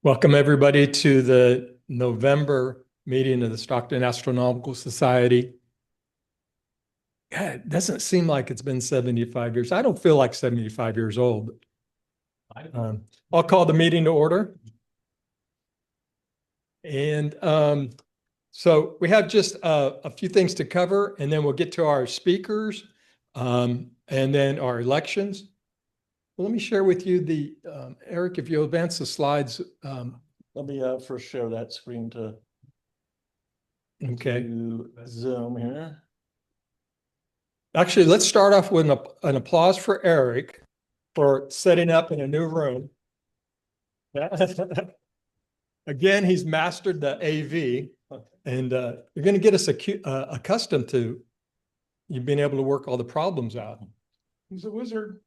Welcome, everybody, to the November meeting of the Stockton Astronomical Society. It doesn't seem like it's been 75 years. I don't feel like 75 years old. I'll call the meeting to order. And so we have just a few things to cover, and then we'll get to our speakers and then our elections. Well, let me share with you the, Eric, if you'll advance the slides. Let me first share that screen to Okay. Zoom here. Actually, let's start off with an applause for Eric for setting up in a new room. Again, he's mastered the AV, and you're going to get us accustomed to you being able to work all the problems out. He's a wizard.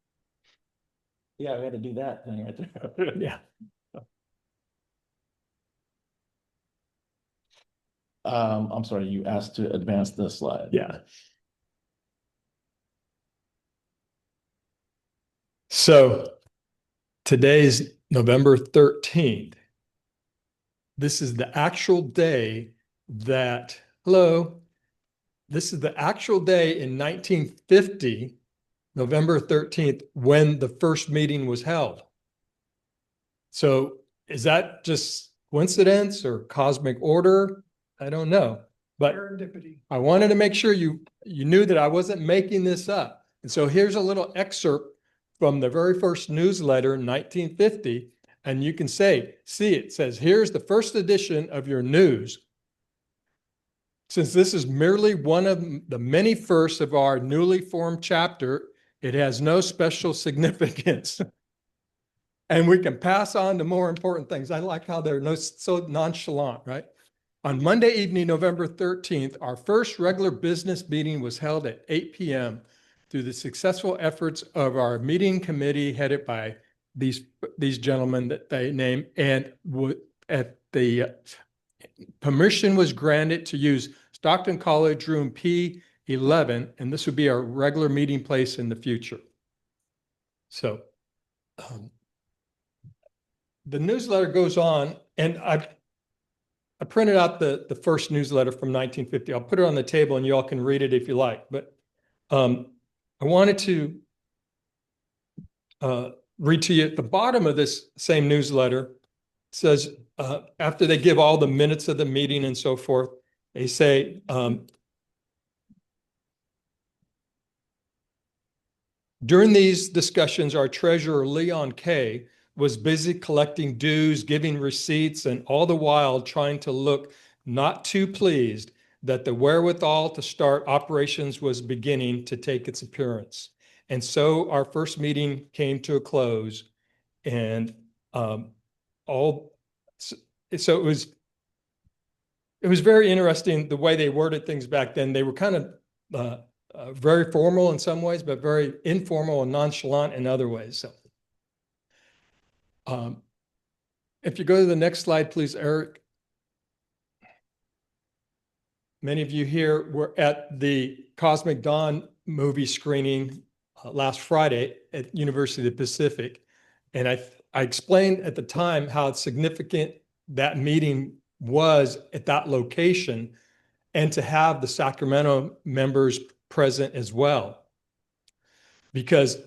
Yeah, we had to do that thing right there. Yeah. I'm sorry, you asked to advance this slide. Yeah. So today's November 13th. This is the actual day that, this is the actual day in 1950, November 13th, when the first meeting was held. So is that just coincidence or cosmic order? I don't know, but I wanted to make sure you knew that I wasn't making this up. And so here's a little excerpt from the very first newsletter in 1950. And you can see it says, here's the first edition of your news. Since this is merely one of the many firsts of our newly formed chapter, it has no special significance. And we can pass on to more important things. I like how they're so nonchalant, right? On Monday evening, November 13th, our first regular business meeting was held at 8 p.m. through the successful efforts of our meeting committee headed by these gentlemen that they named, and at the permission was granted to use Stockton College room P11, and this would be our regular meeting place in the future. So the newsletter goes on, and I printed out the first newsletter from 1950. I'll put it on the table and you all can read it if you like. But I wanted to read to you at the bottom of this same newsletter. It says, after they give all the minutes of the meeting and so forth, they say, during these discussions, our treasurer, Leon K., was busy collecting dues, giving receipts, and all the while trying to look not too pleased that the wherewithal to start operations was beginning to take its appearance. And so our first meeting came to a close, and so it was very interesting the way they worded things back then. They were kind of very formal in some ways, but very informal and nonchalant in other ways. So if you go to the next slide, please, Eric. Many of you here were at the Cosmic Dawn movie screening last Friday at University of the Pacific. And I explained at the time how significant that meeting was at that location, and to have the Sacramento members present as well. Because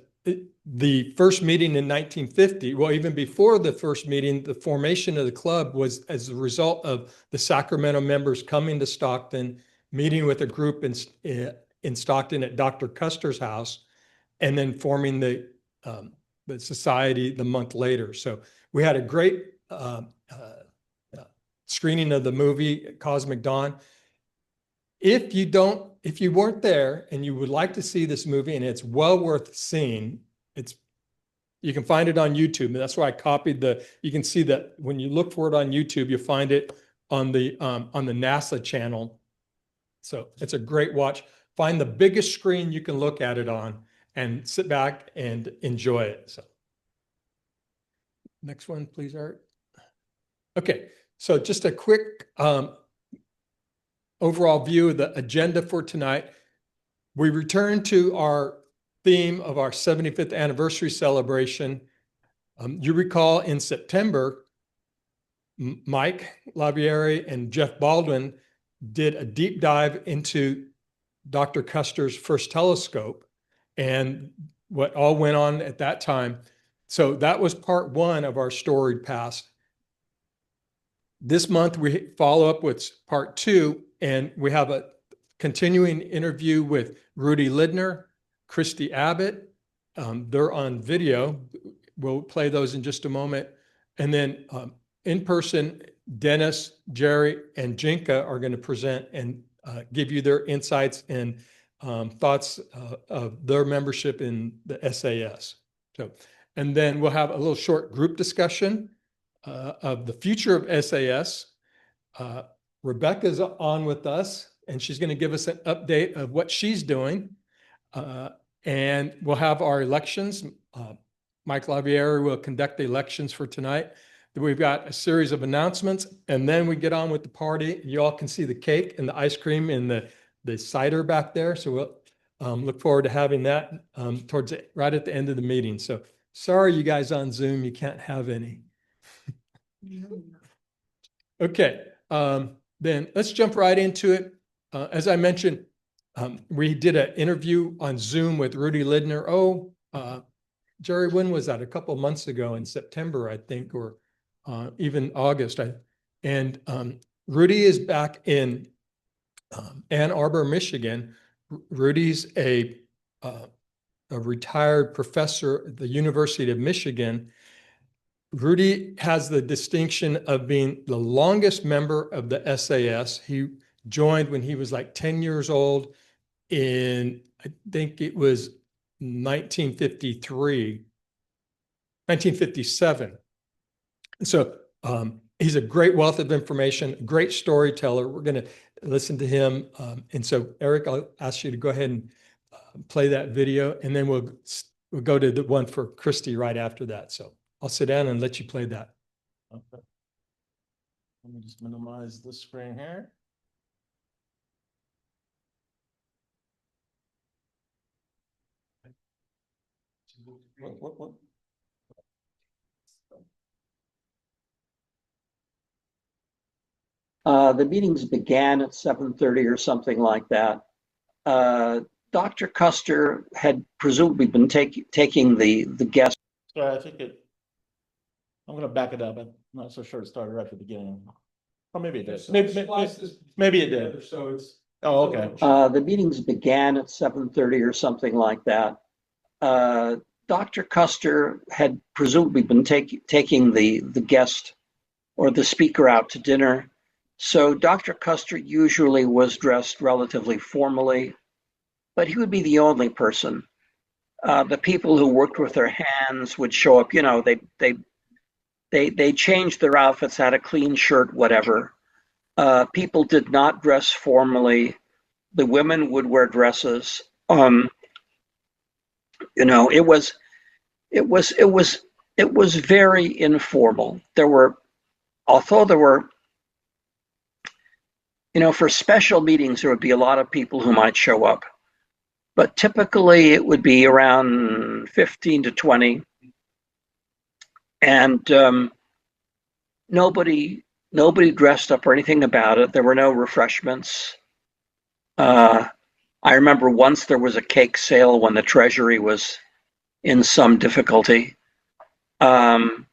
the first meeting in 1950, well, even before the first meeting, the formation of the club was as a result of the Sacramento members coming to Stockton, meeting with a group in Stockton at Dr. Custer's house, and then forming the society the month later. So we had a great screening of the movie Cosmic Dawn. If you weren't there and you would like to see this movie, and it's well worth seeing, you can find it on YouTube. And that's why I copied you can see that when you look for it on YouTube, you'll find it on the NASA channel. So it's a great watch. Find the biggest screen you can look at it on and sit back and enjoy it. So next one, please, Art. Okay, so just a quick overall view of the agenda for tonight. We return to our theme of our 75th anniversary celebration. You recall in September, Mike Lavieri and Jeff Baldwin did a deep dive into Dr. Custer's first telescope and what all went on at that time. So that was part one of our storied past. This month, we follow up with part two, and we have a continuing interview with Rudi Lindner, Christy Abbott. They're on video. We'll play those in just a moment. And then in person, Dennis, Jerry, and Jinka are going to present and give you their insights and thoughts of their membership in the SAS. So, and then we'll have a little short group discussion of the future of SAS. Rebecca's on with us, and she's going to give us an update of what she's doing. And we'll have our elections. Mike Lavieri will conduct the elections for tonight. We've got a series of announcements, and then we get on with the party. You all can see the cake and the ice cream and the cider back there. So we'll look forward to having that right at the end of the meeting. So sorry, you guys on Zoom, you can't have any. Okay, then let's jump right into it. As I mentioned, we did an interview on Zoom with Rudi Lindner. Jerry, when was that? A couple of months ago in September, I think, or even August. And Rudi is back in Ann Arbor, Michigan. Rudi's a retired professor at the University of Michigan. Rudi has the distinction of being the longest member of the SAS. He joined when he was like 10 years old in, I think it was 1957. So he's a great wealth of information, great storyteller. We're going to listen to him. And so, Eric, I'll ask you to go ahead and play that video, and then we'll go to the one for Christy right after that. So I'll sit down and let you play that. Okay. Let me just minimize this screen here. What? The meetings began at 7:30 or something like that. Dr. Custer had presumably been taking the guest. Sorry, I'm going to back it up. I'm not so sure it started right at the beginning. Or maybe it did. Maybe it did. So it's. Oh, okay. The meetings began at 7:30 or something like that. Dr. Custer had presumably been taking the guest or the speaker out to dinner. So Dr. Custer usually was dressed relatively formally, but he would be the only person. The people who worked with their hands would show up. You know, they changed their outfits, had a clean shirt, whatever. People did not dress formally. The women would wear dresses. You know, it was very informal. Although there were, you know, for special meetings, there would be a lot of people who might show up, but typically it would be around 15 to 20. And nobody dressed up or anything about it. There were no refreshments. I remember once there was a cake sale when the Treasury was in some difficulty. The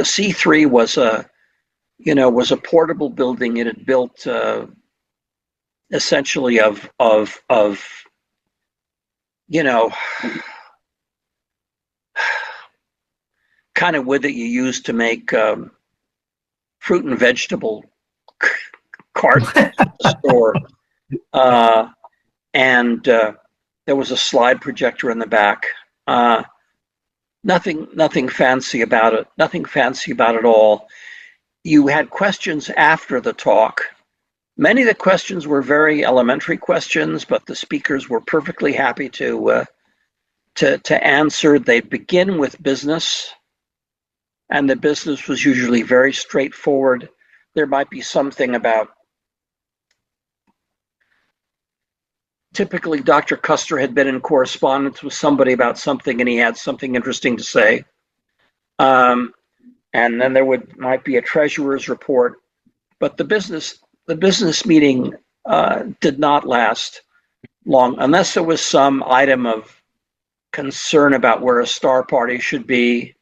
C3 was a portable building. It had built essentially of kind of wood that you use to make fruit and vegetable carts store. And there was a slide projector in the back. Nothing fancy about it. Nothing fancy about it all. You had questions after the talk. Many of the questions were very elementary questions, but the speakers were perfectly happy to answer. They'd begin with business, and the business was usually very straightforward. There might be something about, typically Dr. Custer had been in correspondence with somebody about something and he had something interesting to say. And then there might be a treasurer's report, but the business meeting did not last long, unless there was some item of concern about where a star party should be.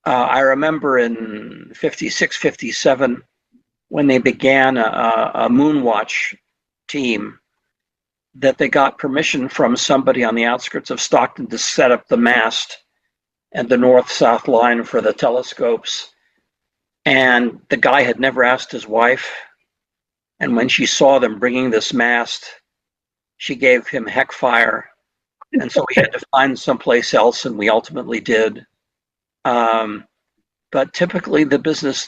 I remember in 56, 57, when they began a Moonwatch team, that they got permission from somebody on the outskirts of Stockton to set up the mast and the north-south line for the telescopes. And the guy had never asked his wife. And when she saw them bringing this mast, she gave him heck fire. And so we had to find someplace else, and we ultimately did. But typically the business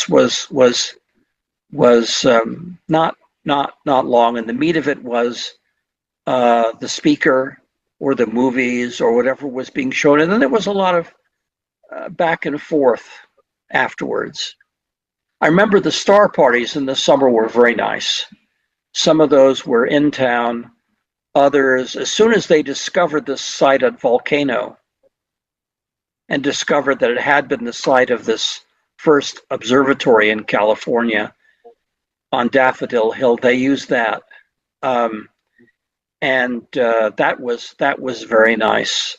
was not long, and the meat of it was the speaker or the movies or whatever was being shown, and then there was a lot of back and forth afterwards. I remember the star parties in the summer were very nice. Some of those were in town. Others, as soon as they discovered the site at Volcano and discovered that it had been the site of this first observatory in California on Daffodil Hill, they used that. And that was very nice.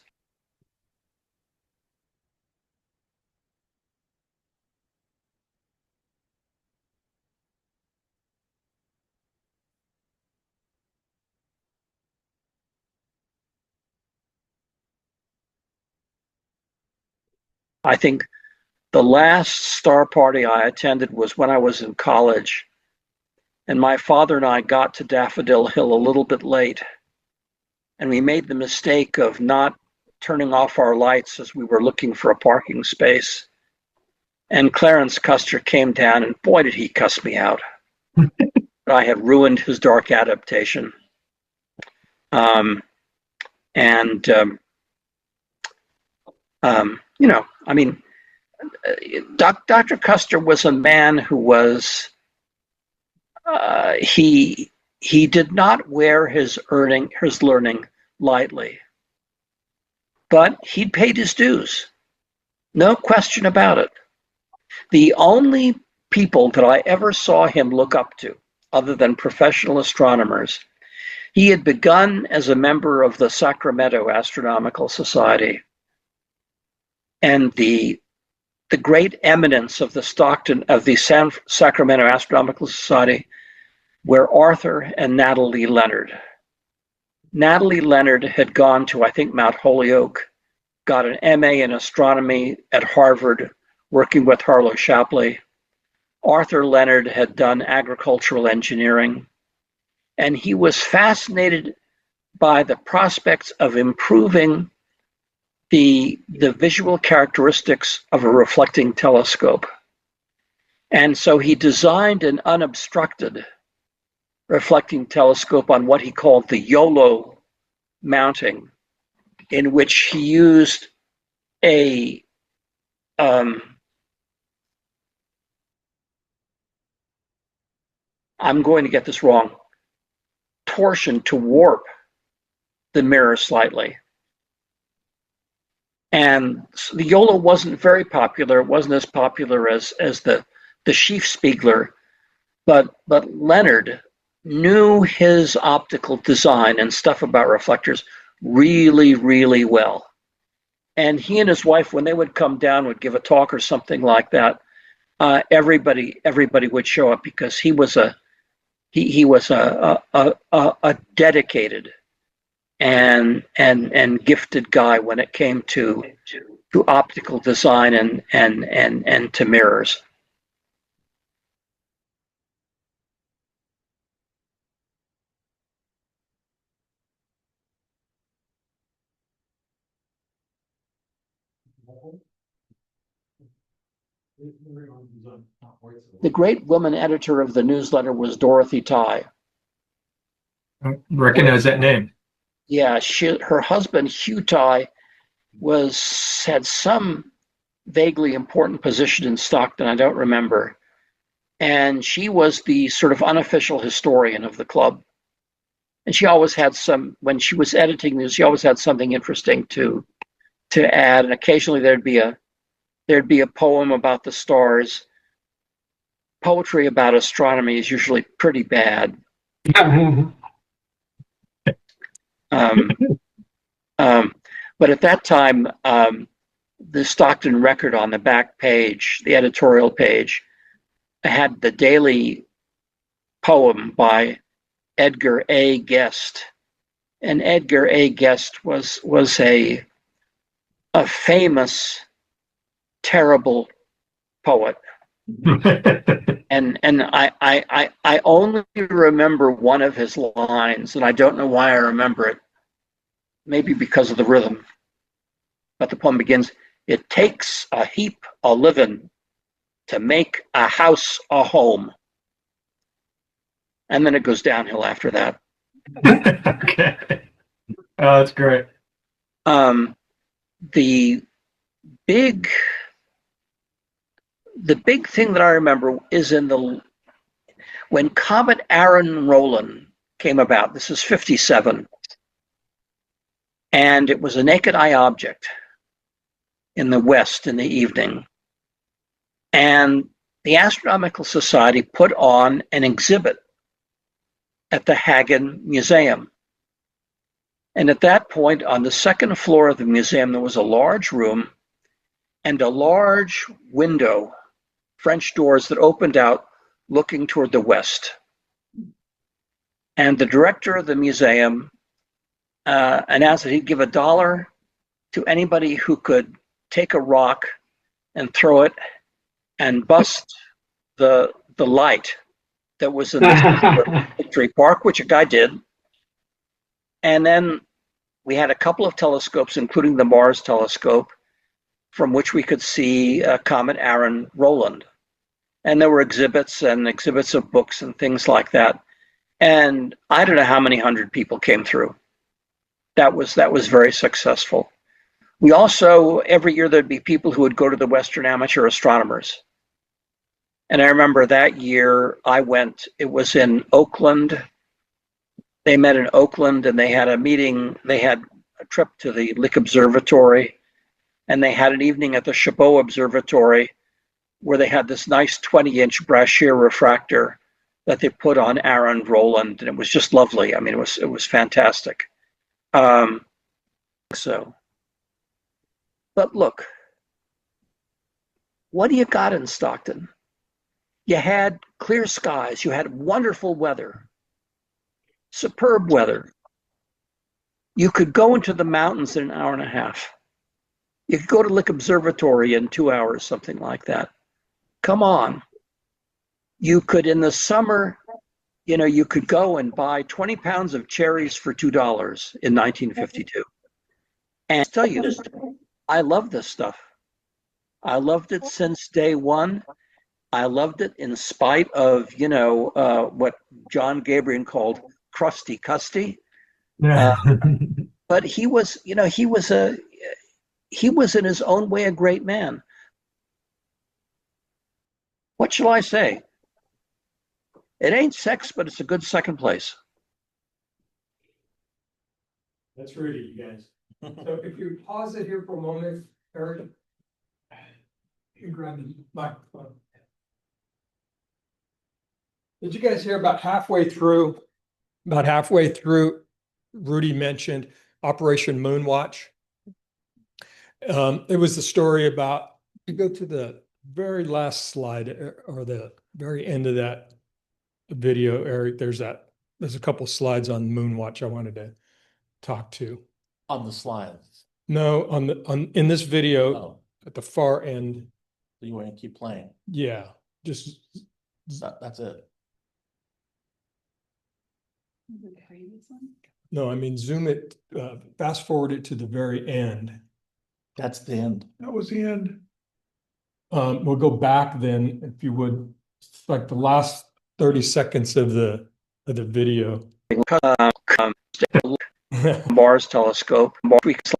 I think the last star party I attended was when I was in college, and my father and I got to Daffodil Hill a little bit late, and we made the mistake of not turning off our lights as we were looking for a parking space. And Clarence Custer came down, and boy, did he cuss me out. I had ruined his dark adaptation. You know, I mean, Dr. Custer was a man who was, he did not wear his learning lightly, but he paid his dues. No question about it. The only people that I ever saw him look up to, other than professional astronomers, he had begun as a member of the Sacramento Astronomical Society. And the great eminence of the Sacramento Astronomical Society were Arthur and Natalie Leonard. Natalie Leonard had gone to, I think, Mount Holyoke, got an MA in astronomy at Harvard, working with Harlow Shapley. Arthur Leonard had done agricultural engineering, and he was fascinated by the prospects of improving the visual characteristics of a reflecting telescope. And so he designed an unobstructed reflecting telescope on what he called the YOLO mounting, in which he used a I'm going to get this wrong, torsion to warp the mirror slightly. And the YOLO wasn't very popular. It wasn't as popular as the Schiefspiegler, but Leonard knew his optical design and stuff about reflectors really, really well. And he and his wife, when they would come down, would give a talk or something like that, everybody would show up, because he was a dedicated and gifted guy when it came to optical design and to mirrors. The great woman editor of the newsletter was Dorothy Tye. I recognize that name. Yeah, her husband, Hugh Tye, had some vaguely important position in Stockton, I don't remember. And she was the sort of unofficial historian of the club. And she always had when she was editing news, she always had something interesting to to add, and occasionally there'd be a poem about the stars. Poetry about astronomy is usually pretty bad. But at that time, the Stockton Record on the back page, the editorial page, had the daily poem by Edgar A. Guest. And Edgar A. Guest was a famous, terrible poet. And I only remember one of his lines, and I don't know why I remember it. Maybe because of the rhythm. But the poem begins, "It takes a heap o' living to make a house a home." And then it goes downhill after that. Okay. Oh, that's great. The big thing that I remember is when Comet Aaron Roland came about. This is 57. And it was a naked eye object in the West in the evening. And the Astronomical Society put on an exhibit at the Hagen Museum. And at that point, on the second floor of the museum, there was a large room and a large window, French doors that opened out looking toward the west. And the director of the museum announced that he'd give $1 to anybody who could take a rock and throw it and bust the light that was in the Victory Park, which a guy did. And then we had a couple of telescopes, including the Mars telescope, from which we could see Comet Aaron Roland. And there were exhibits of books and things like that. And I don't know how many hundred people came through. That was very successful. We also, every year there'd be people who would go to the Western Amateur Astronomers. And I remember that year I went, it was in Oakland. They met in Oakland and they had a meeting. They had a trip to the Lick Observatory and they had an evening at the Chabot Observatory where they had this nice 20-inch Brashear refractor that they put on Aaron Roland, and it was just lovely. I mean, it was fantastic. But look, what do you got in Stockton? You had clear skies, you had wonderful weather, superb weather. You could go into the mountains in an hour and a half. You could go to Lick Observatory in 2 hours, something like that. Come on. You could, in the summer, you could go and buy 20 pounds of cherries for $2 in 1952. And I tell you, I love this stuff. I loved it since day one. I loved it in spite of, what John Gabriel called crusty custy. But he was in his own way a great man. What shall I say? It ain't sex, but it's a good second place. That's Rudi, you guys. So if you pause it here for a moment, Eric, you grab the microphone. Did you guys hear about halfway through, Rudi mentioned Operation Moonwatch? It was the story about, you go to the very last slide or the very end of that video, Eric, there's a couple slides on Moonwatch I wanted to talk to. On the slides. No, in this video, Oh, at the far end. so you want to keep playing. Yeah, just That's it. no, I mean, zoom it, fast forward it to the very end. That's the end. That was the end. We'll go back then, if you would, like the last 30 seconds of the video. Mars telescope. He's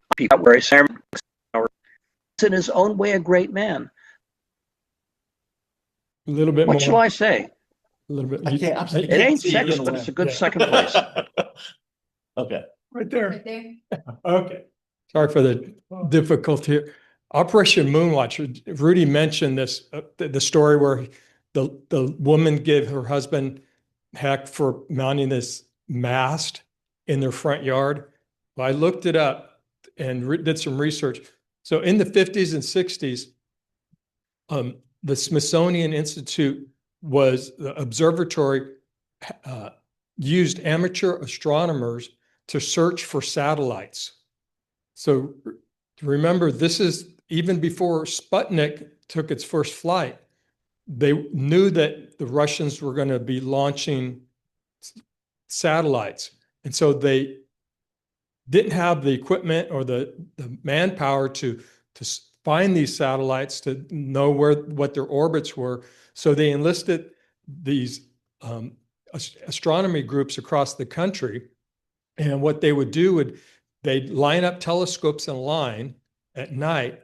in his own way a great man. A little bit more. What shall I say? A little bit. I can't. It ain't sex, but it's a good second place. Okay. Right there. Right there. Okay. Sorry for the difficulty here. Operation Moonwatch, Rudi mentioned this, the story where the woman gave her husband heck for mounting this mast in their front yard. Well, I looked it up and did some research. So in the 50s and 60s, the Smithsonian Institute was the observatory, used amateur astronomers to search for satellites. So remember, this is even before Sputnik took its first flight. They knew that the Russians were going to be launching satellites. And so they didn't have the equipment or the manpower to find these satellites, to know what their orbits were. So they enlisted these astronomy groups across the country. And what they would do they'd line up telescopes in a line at night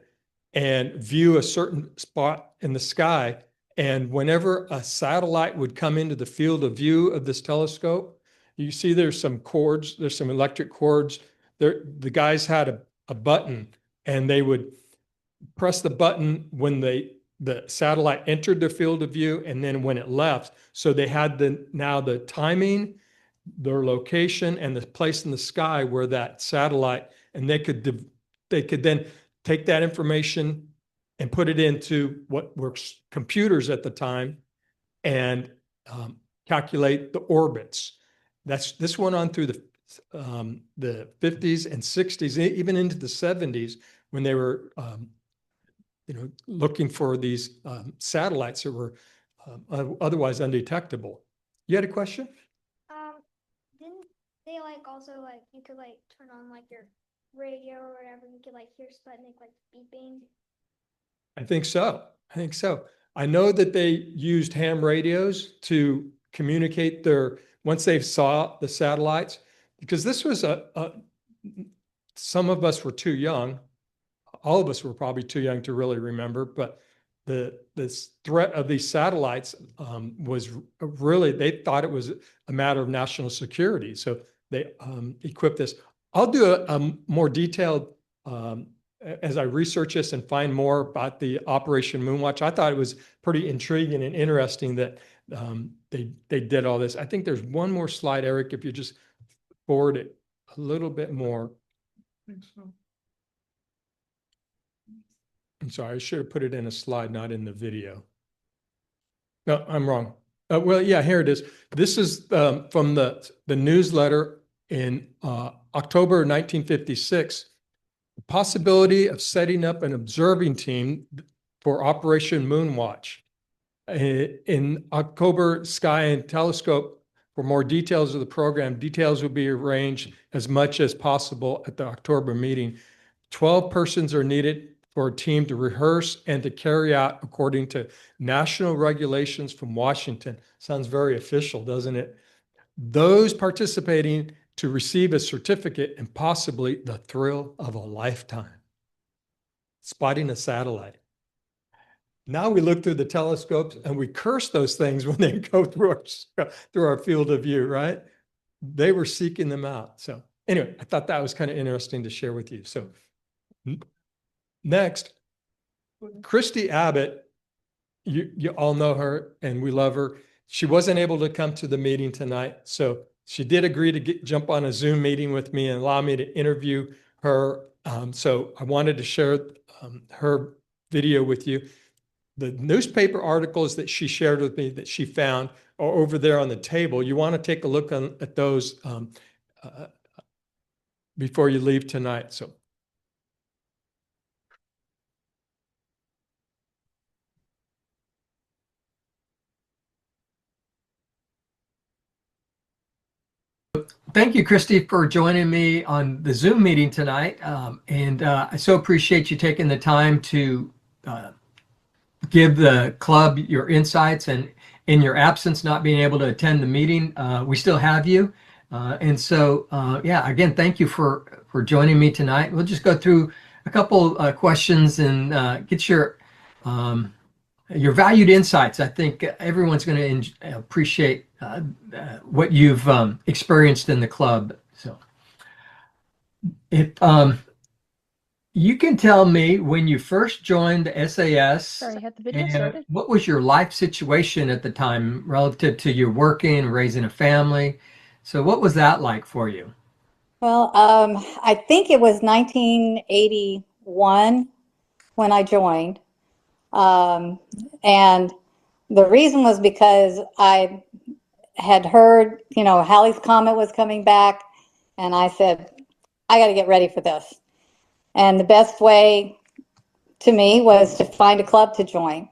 and view a certain spot in the sky. And whenever a satellite would come into the field of view of this telescope, you see there's some cords, there's some electric cords. The guys had a button, and they would press the button when the satellite entered the field of view, and then when it left. So they had now the timing, their location, and the place in the sky where that satellite, and they could then take that information and put it into what were computers at the time and calculate the orbits. This went on through the 50s and 60s, even into the 70s, when they were looking for these satellites that were otherwise undetectable. You had a question? Didn't they also you could turn on your radio or whatever, you could hear Sputnik beeping? I think so. I know that they used ham radios to communicate once they saw the satellites, because this was some of us were too young. All of us were probably too young to really remember, but this threat of these satellites was really, they thought it was a matter of national security. So they equipped this. I'll do a more detailed, as I research this and find more about the Operation Moonwatch. I thought it was pretty intriguing and interesting that they did all this. I think there's one more slide, Eric, if you just forward it a little bit more. I think so. I'm sorry, I should have put it in a slide, not in the video. No, I'm wrong. Well, yeah, here it is. This is from the newsletter in October 1956. The possibility of setting up an observing team for Operation Moonwatch. In October, Sky and Telescope, for more details of the program, details will be arranged as much as possible at the October meeting. 12 persons are needed for a team to rehearse and to carry out according to national regulations from Washington. Sounds very official, doesn't it? Those participating to receive a certificate and possibly the thrill of a lifetime. Spotting a satellite. Now we look through the telescopes and we curse those things when they go through our field of view, right? They were seeking them out. So anyway, I thought that was kind of interesting to share with you. So next, Christy Abbott, you all know her and we love her. She wasn't able to come to the meeting tonight. So she did agree to jump on a Zoom meeting with me and allow me to interview her. So I wanted to share her video with you. The newspaper articles that she shared with me that she found are over there on the table. You want to take a look at those before you leave tonight. So. Thank you, Christy, for joining me on the Zoom meeting tonight. I so appreciate you taking the time to give the club your insights, and in your absence, not being able to attend the meeting, we still have you. Yeah, again, thank you for joining me tonight. We'll just go through a couple questions and get your valued insights. I think everyone's going to appreciate what you've experienced in the club. So if You can tell me when you first joined the SAS, Sorry, had the video and started. what was your life situation at the time relative to your working, raising a family? So what was that like for you? Well, I think it was 1981 when I joined. And the reason was because I had heard, Halley's Comet was coming back, and I said, I got to get ready for this. And the best way to me was to find a club to join.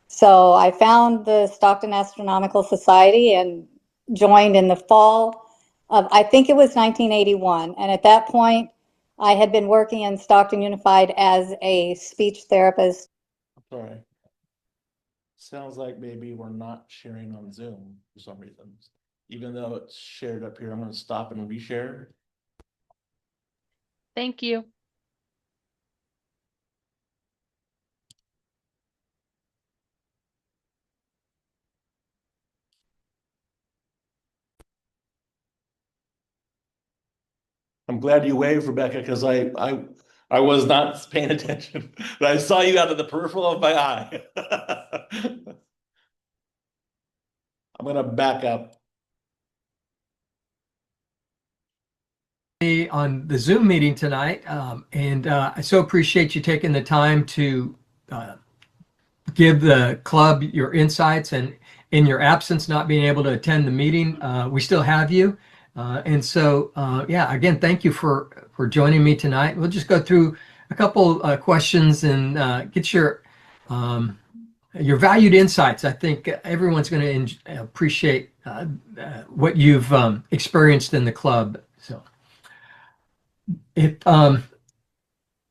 So I found the Stockton Astronomical Society and joined in the fall of, I think it was 1981. And at that point, I had been working in Stockton Unified as a speech therapist. Sorry. Sounds like maybe we're not sharing on Zoom for some reason. Even though it's shared up here, I'm gonna stop and reshare. Thank you. I'm glad you waved, Rebecca, because I was not paying attention, but I saw you out of the peripheral of my eye. I'm gonna back up. On the Zoom meeting tonight, and I so appreciate you taking the time to give the club your insights, and in your absence not being able to attend the meeting, we still have you. And so, yeah, again, thank you for joining me tonight. We'll just go through a couple questions and get your valued insights. I think everyone's going to appreciate what you've experienced in the club. So if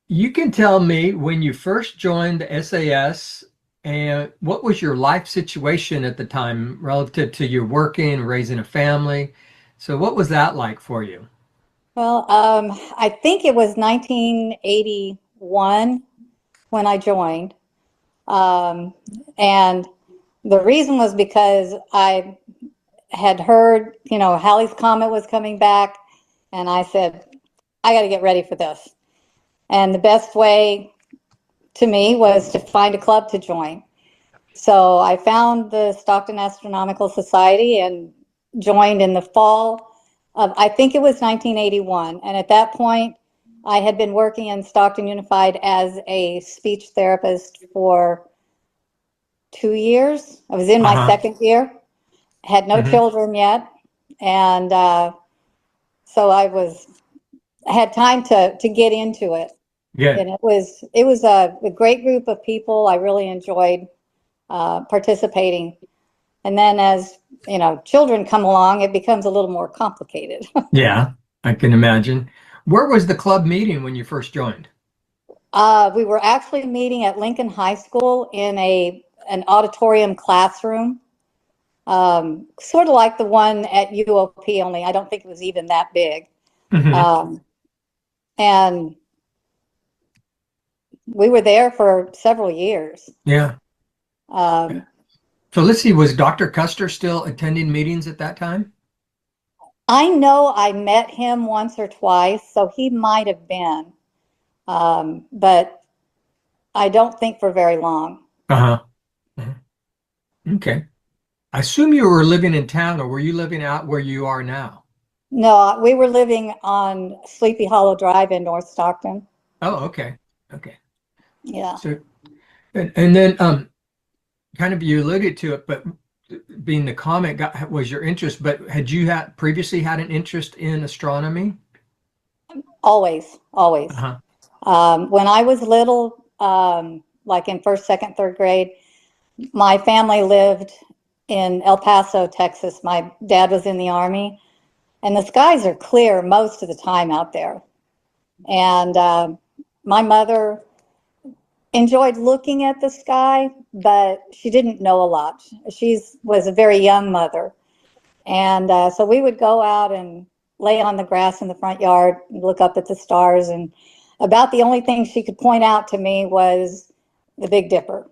you can tell me when you first joined the SAS, and what was your life situation at the time relative to your working, raising a family? So what was that like for you? Well, I think it was 1981 when I joined. And the reason was because I had heard, Halley's Comet was coming back, and I said, I got to get ready for this. And the best way to me was to find a club to join. So I found the Stockton Astronomical Society and joined in the fall of, I think it was 1981. And at that point, I had been working in Stockton Unified as a speech therapist for 2 years. I was in my second year, had no children yet. And so I had time to get into it. Yeah. And it was a great group of people. I really enjoyed participating. And then as children come along, it becomes a little more complicated. Yeah, I can imagine. Where was the club meeting when you first joined? We were actually meeting at Lincoln High School in an auditorium classroom, sort of like the one at UOP, only I don't think it was even that big. And we were there for several years. Yeah. Um, So let's see, was Dr. Custer still attending meetings at that time? I know I met him once or twice, so he might have been, but I don't think for very long. Okay. I assume you were living in town, or were you living out where you are now? No, we were living on Sleepy Hollow Drive in North Stockton. Oh, okay. Okay. Yeah. So, and then kind of you alluded to it, but being the comet was your interest, but had you previously had an interest in astronomy? Always. When I was little, like in first, second, third grade, my family lived in El Paso, Texas. My dad was in the Army, and the skies are clear most of the time out there. And my mother enjoyed looking at the sky, but she didn't know a lot. She was a very young mother. And so we would go out and lay on the grass in the front yard and look up at the stars. And about the only thing she could point out to me was the Big Dipper.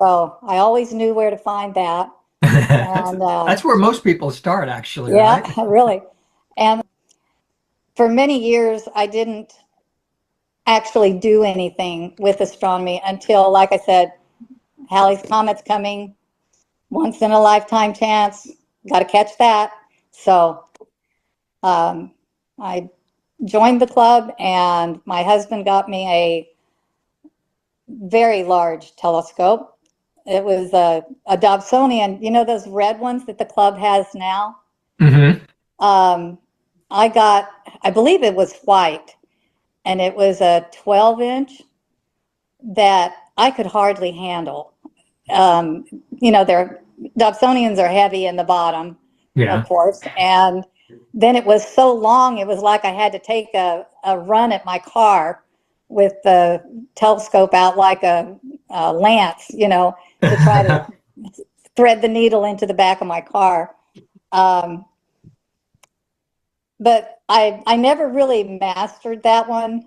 So I always knew where to find that. And that's where most people start, actually. Yeah, right? really. And for many years, I didn't actually do anything with astronomy until, like I said, Halley's Comet's coming, once in a lifetime chance, got to catch that. So I joined the club, and my husband got me a very large telescope. It was a Dobsonian, you know, those red ones that the club has now. Mm-hmm. I believe it was white, and it was a 12-inch that I could hardly handle. You know, Dobsonians are heavy in the bottom, Yeah. of course, and then it was so long, it was like I had to take a run at my car with the telescope out like a lance, you know, to try to thread the needle into the back of my car. But I never really mastered that one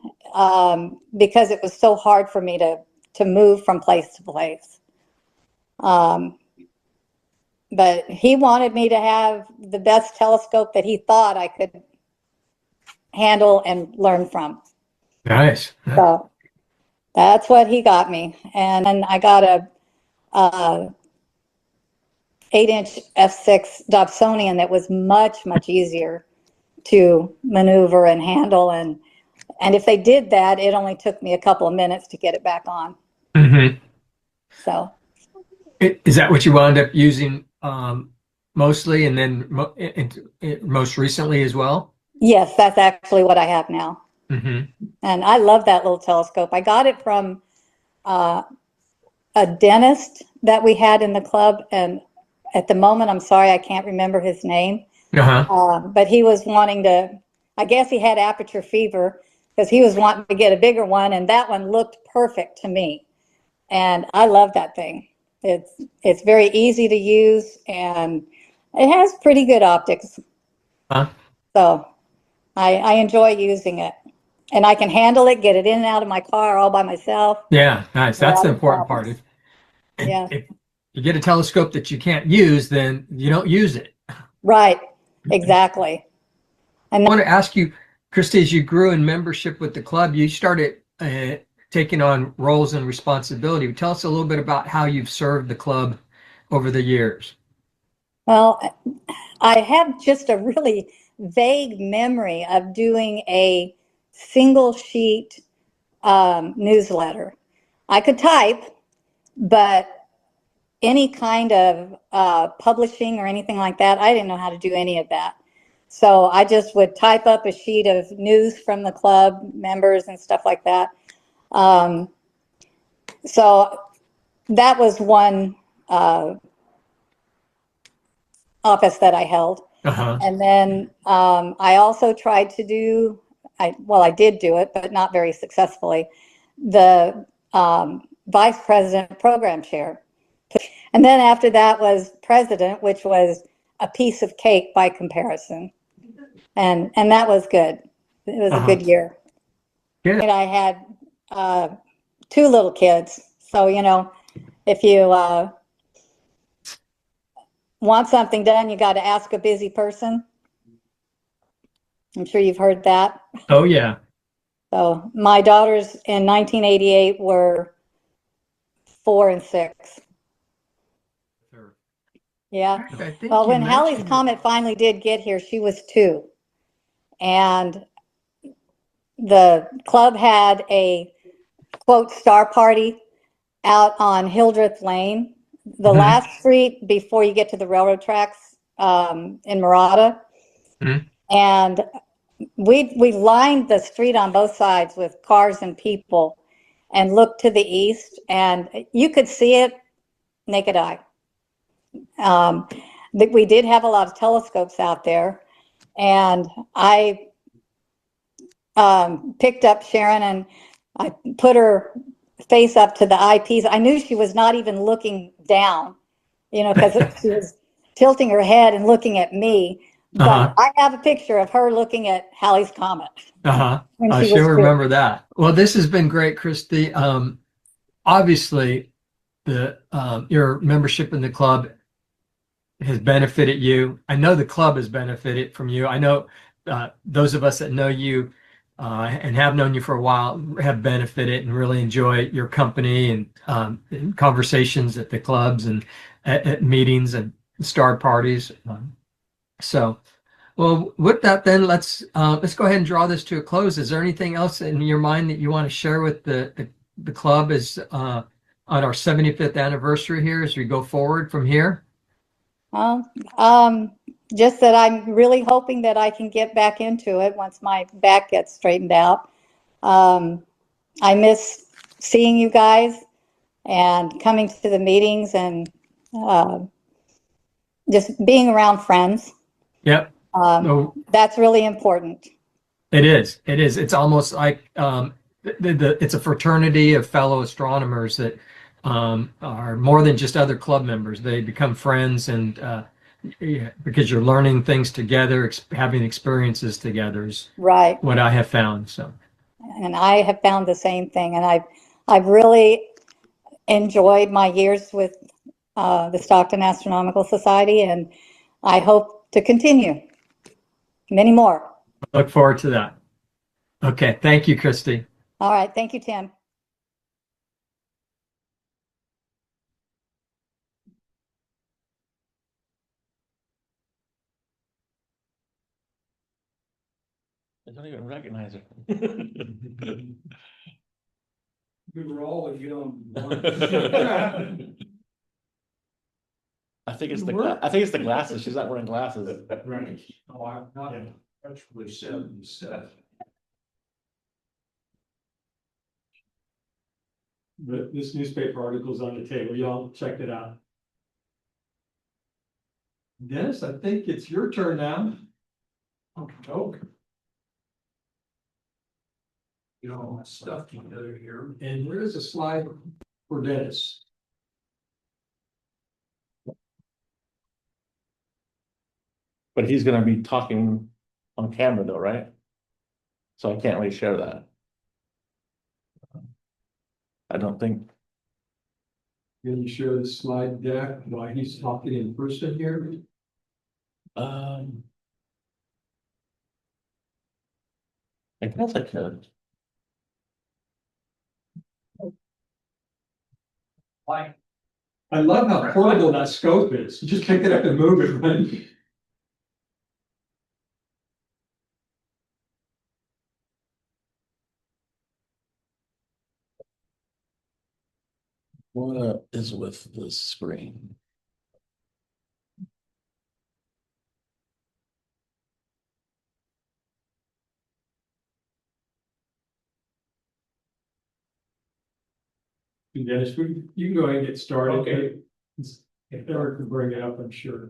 because it was so hard for me to move from place to place. But he wanted me to have the best telescope that he thought I could handle and learn from. Nice. So that's what he got me. And then I got a 8-inch f6 Dobsonian that was much, much easier to maneuver and handle. And if they did that, it only took me a couple of minutes to get it back on. Mm-hmm. So Is that what you wound up using mostly, and then most recently as well? yes, that's actually what I have now. Mm-hmm. And I love that little telescope. I got it from a dentist that we had in the club. And at the moment, I'm sorry, I can't remember his name. Uh-huh. But he was wanting to, I guess he had aperture fever because he was wanting to get a bigger one. And that one looked perfect to me. And I love that thing. It's very easy to use, and it has pretty good optics. Huh? So I enjoy using it. And I can handle it, get it in and out of my car all by myself. Yeah, nice. That's the Without important part. problems. If, Yeah. if you get a telescope that you can't use, then you don't use it. Right, exactly. I want to ask you, Christy, as you grew in membership with the club, you started taking on roles and responsibility. Tell us a little bit about how you've served the club over the years. Well, I have just a really vague memory of doing a single sheet newsletter. I could type, but any kind of publishing or anything like that, I didn't know how to do any of that. So I just would type up a sheet of news from the club members and stuff like that. So that was one office that I held. Uh-huh. And then I also tried to do, I did do it, but not very successfully, the vice president program chair. And then after that was president, which was a piece of cake by comparison. And that was good. It was a good year. Good. And I had 2 little kids. So, you know, if you want something done, you got to ask a busy person. I'm sure you've heard that. Oh, yeah. So my daughters in 1988 were 4 and 6. Yeah. Well, when Halley's Comet finally did get here, she was 2. And the club had a, quote, star party out on Hildreth Lane, the last street before you get to the railroad tracks in Murata. And we lined the street on both sides with cars and people and looked to the east, and you could see it naked eye. We did have a lot of telescopes out there, and I picked up Sharon and I put her face up to the eyepiece. I knew she was not even looking down, you know, because she was tilting her head and looking at me. But I have a picture of her looking at Halley's Comet. I sure remember that. Well, this has been great, Christy. Obviously, your membership in the club has benefited you. I know the club has benefited from you. I know those of us that know you and have known you for a while, have benefited and really enjoy your company and conversations at the clubs and at meetings and star parties. So, well, with that, then let's go ahead and draw this to a close. Is there anything else in your mind that you want to share with the club as on our 75th anniversary here as we go forward from here? Just that I'm really hoping that I can get back into it once my back gets straightened out. I miss seeing you guys and coming to the meetings and just being around friends. Yep. That's really important. It is. It is. It's almost like it's a fraternity of fellow astronomers that are more than just other club members. They become friends, and because you're learning things together, having experiences together is right what I have found. So, and I have found the same thing, and I've really enjoyed my years with the Stockton Astronomical Society, and I hope to continue many more. Look forward to that. Okay. Thank you, Christy. All right. Thank you, Tim. I don't even recognize her. We were all young. I think it's the glasses. She's not wearing glasses. Right. Oh, I'm not actually 77. But this newspaper article is on the table. Y'all check it out. Dennis, I think it's your turn now. Okay. Get all my stuff together here. And here is a slide for Dennis. But he's gonna be talking on camera though, right? So I can't really share that. I don't think. Can you share the slide deck while he's talking in person here? I guess I could. Why? I love how portable that scope is. You just pick it up and move it, right? What is with the screen? Dennis, you can go ahead and get started. Okay. If Eric can bring it up, I'm sure.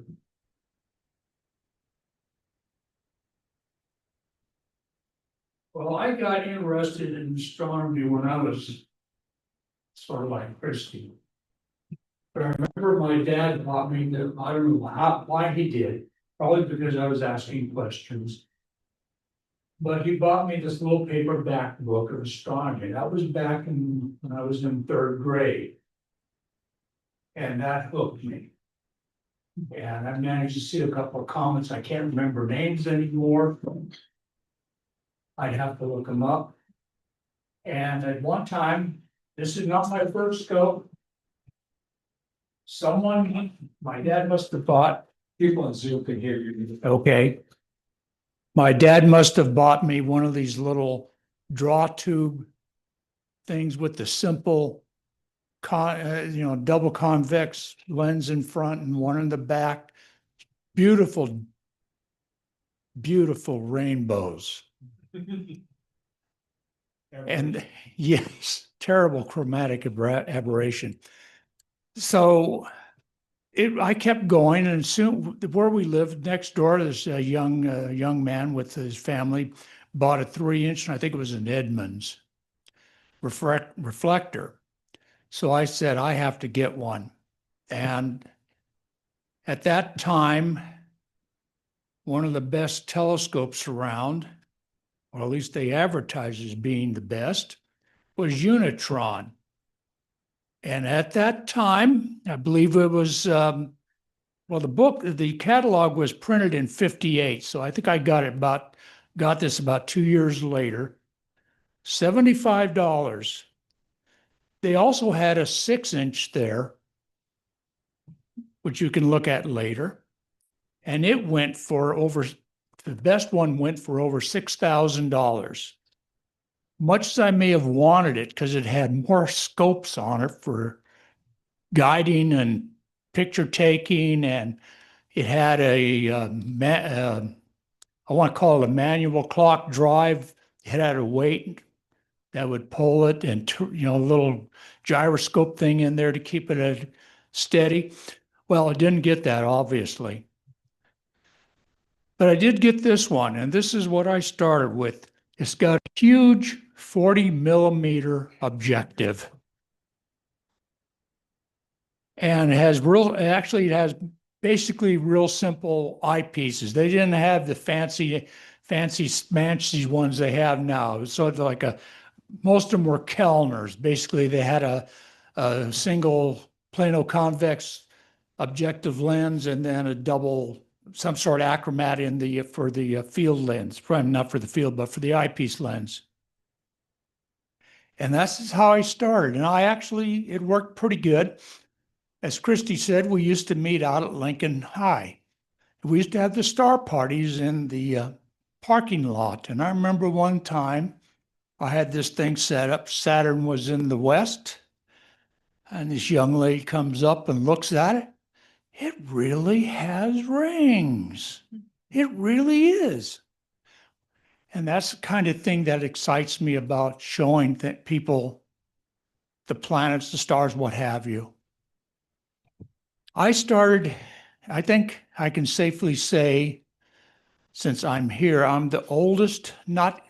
Well, I got interested in astronomy when I was sort of like Christy. But I remember my dad bought me I don't know why he did, probably because I was asking questions. But he bought me this little paperback book of astronomy. That was back when I was in 3rd grade. And that hooked me. And I managed to see a couple of comets. I can't remember names anymore. I'd have to look them up. And at one time, this is not my first scope. My dad must have bought, People on Zoom can hear you. okay. My dad must have bought me one of these little draw tube things with the simple double convex lens in front and one in the back. Beautiful, beautiful rainbows. And yes, terrible chromatic aberration. So I kept going, and soon where we lived next door, this young man with his family bought a 3-inch, and I think it was an Edmunds reflector. So I said, I have to get one. And at that time, one of the best telescopes around, or at least they advertised as being the best, was Unitron. And at that time, I believe it was, the catalog was printed in 58. So I think I got this about 2 years later. $75. They also had a 6-inch there, which you can look at later. And it went for over, the best one went for over $6,000. Much as I may have wanted it because it had more scopes on it for guiding and picture taking, and it had I want to call it a manual clock drive. It had a weight that would pull it, and a little gyroscope thing in there to keep it steady. Well, I didn't get that, obviously. But I did get this one, and this is what I started with. It's got a huge 40 millimeter objective. And it has it has basically real simple eyepieces. They didn't have the fancy smancy ones they have now. So it's like most of them were Kellners. Basically, they had a single plano convex objective lens and then a double, some sort of achromat for the field lens. Probably not for the field, but for the eyepiece lens. And that's how I started. And it worked pretty good. As Christy said, we used to meet out at Lincoln High. We used to have the star parties in the parking lot. And I remember one time I had this thing set up. Saturn was in the west. And this young lady comes up and looks at it. It really has rings. It really is. And that's the kind of thing that excites me about showing people the planets, the stars, what have you. I think I can safely say, since I'm here, I'm the oldest, not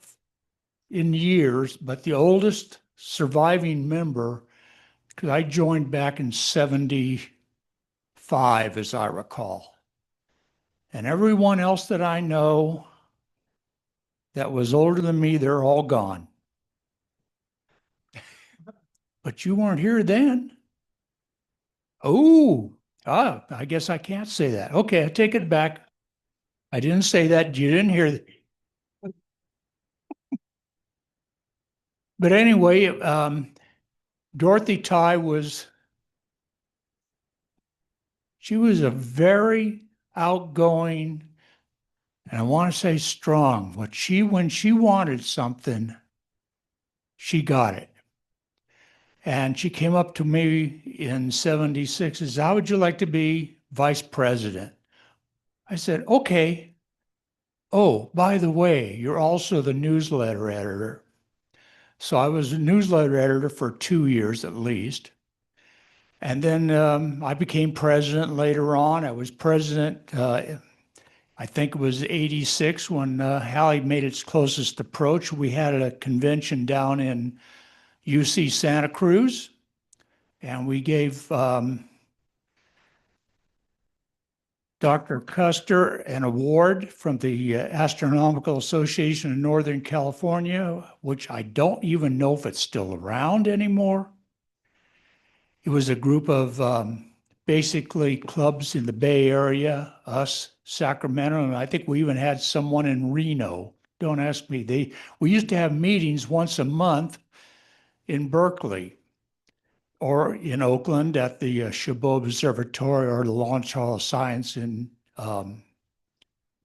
in years, but the oldest surviving member, because I joined back in 75, as I recall. And everyone else that I know that was older than me, they're all gone. But you weren't here then. I guess I can't say that. Okay, I take it back. I didn't say that. You didn't hear that. But anyway, Dorothy Ty she was a very outgoing, and I want to say strong. When she wanted something, she got it. And she came up to me in 76 and said, "How would you like to be vice president?" I said, "Okay. Oh, by the way, you're also the newsletter editor." So I was a newsletter editor for 2 years at least. And then I became president later on. I was president, I think it was 86 when Hallie made its closest approach. We had a convention down in UC Santa Cruz, and we gave Dr. Custer an award from the Astronomical Association of Northern California, which I don't even know if it's still around anymore. It was a group of basically clubs in the Bay Area, us, Sacramento, and I think we even had someone in Reno. Don't ask me. We used to have meetings once a month in Berkeley or in Oakland at the Chabot Observatory or the Launch Hall of Science in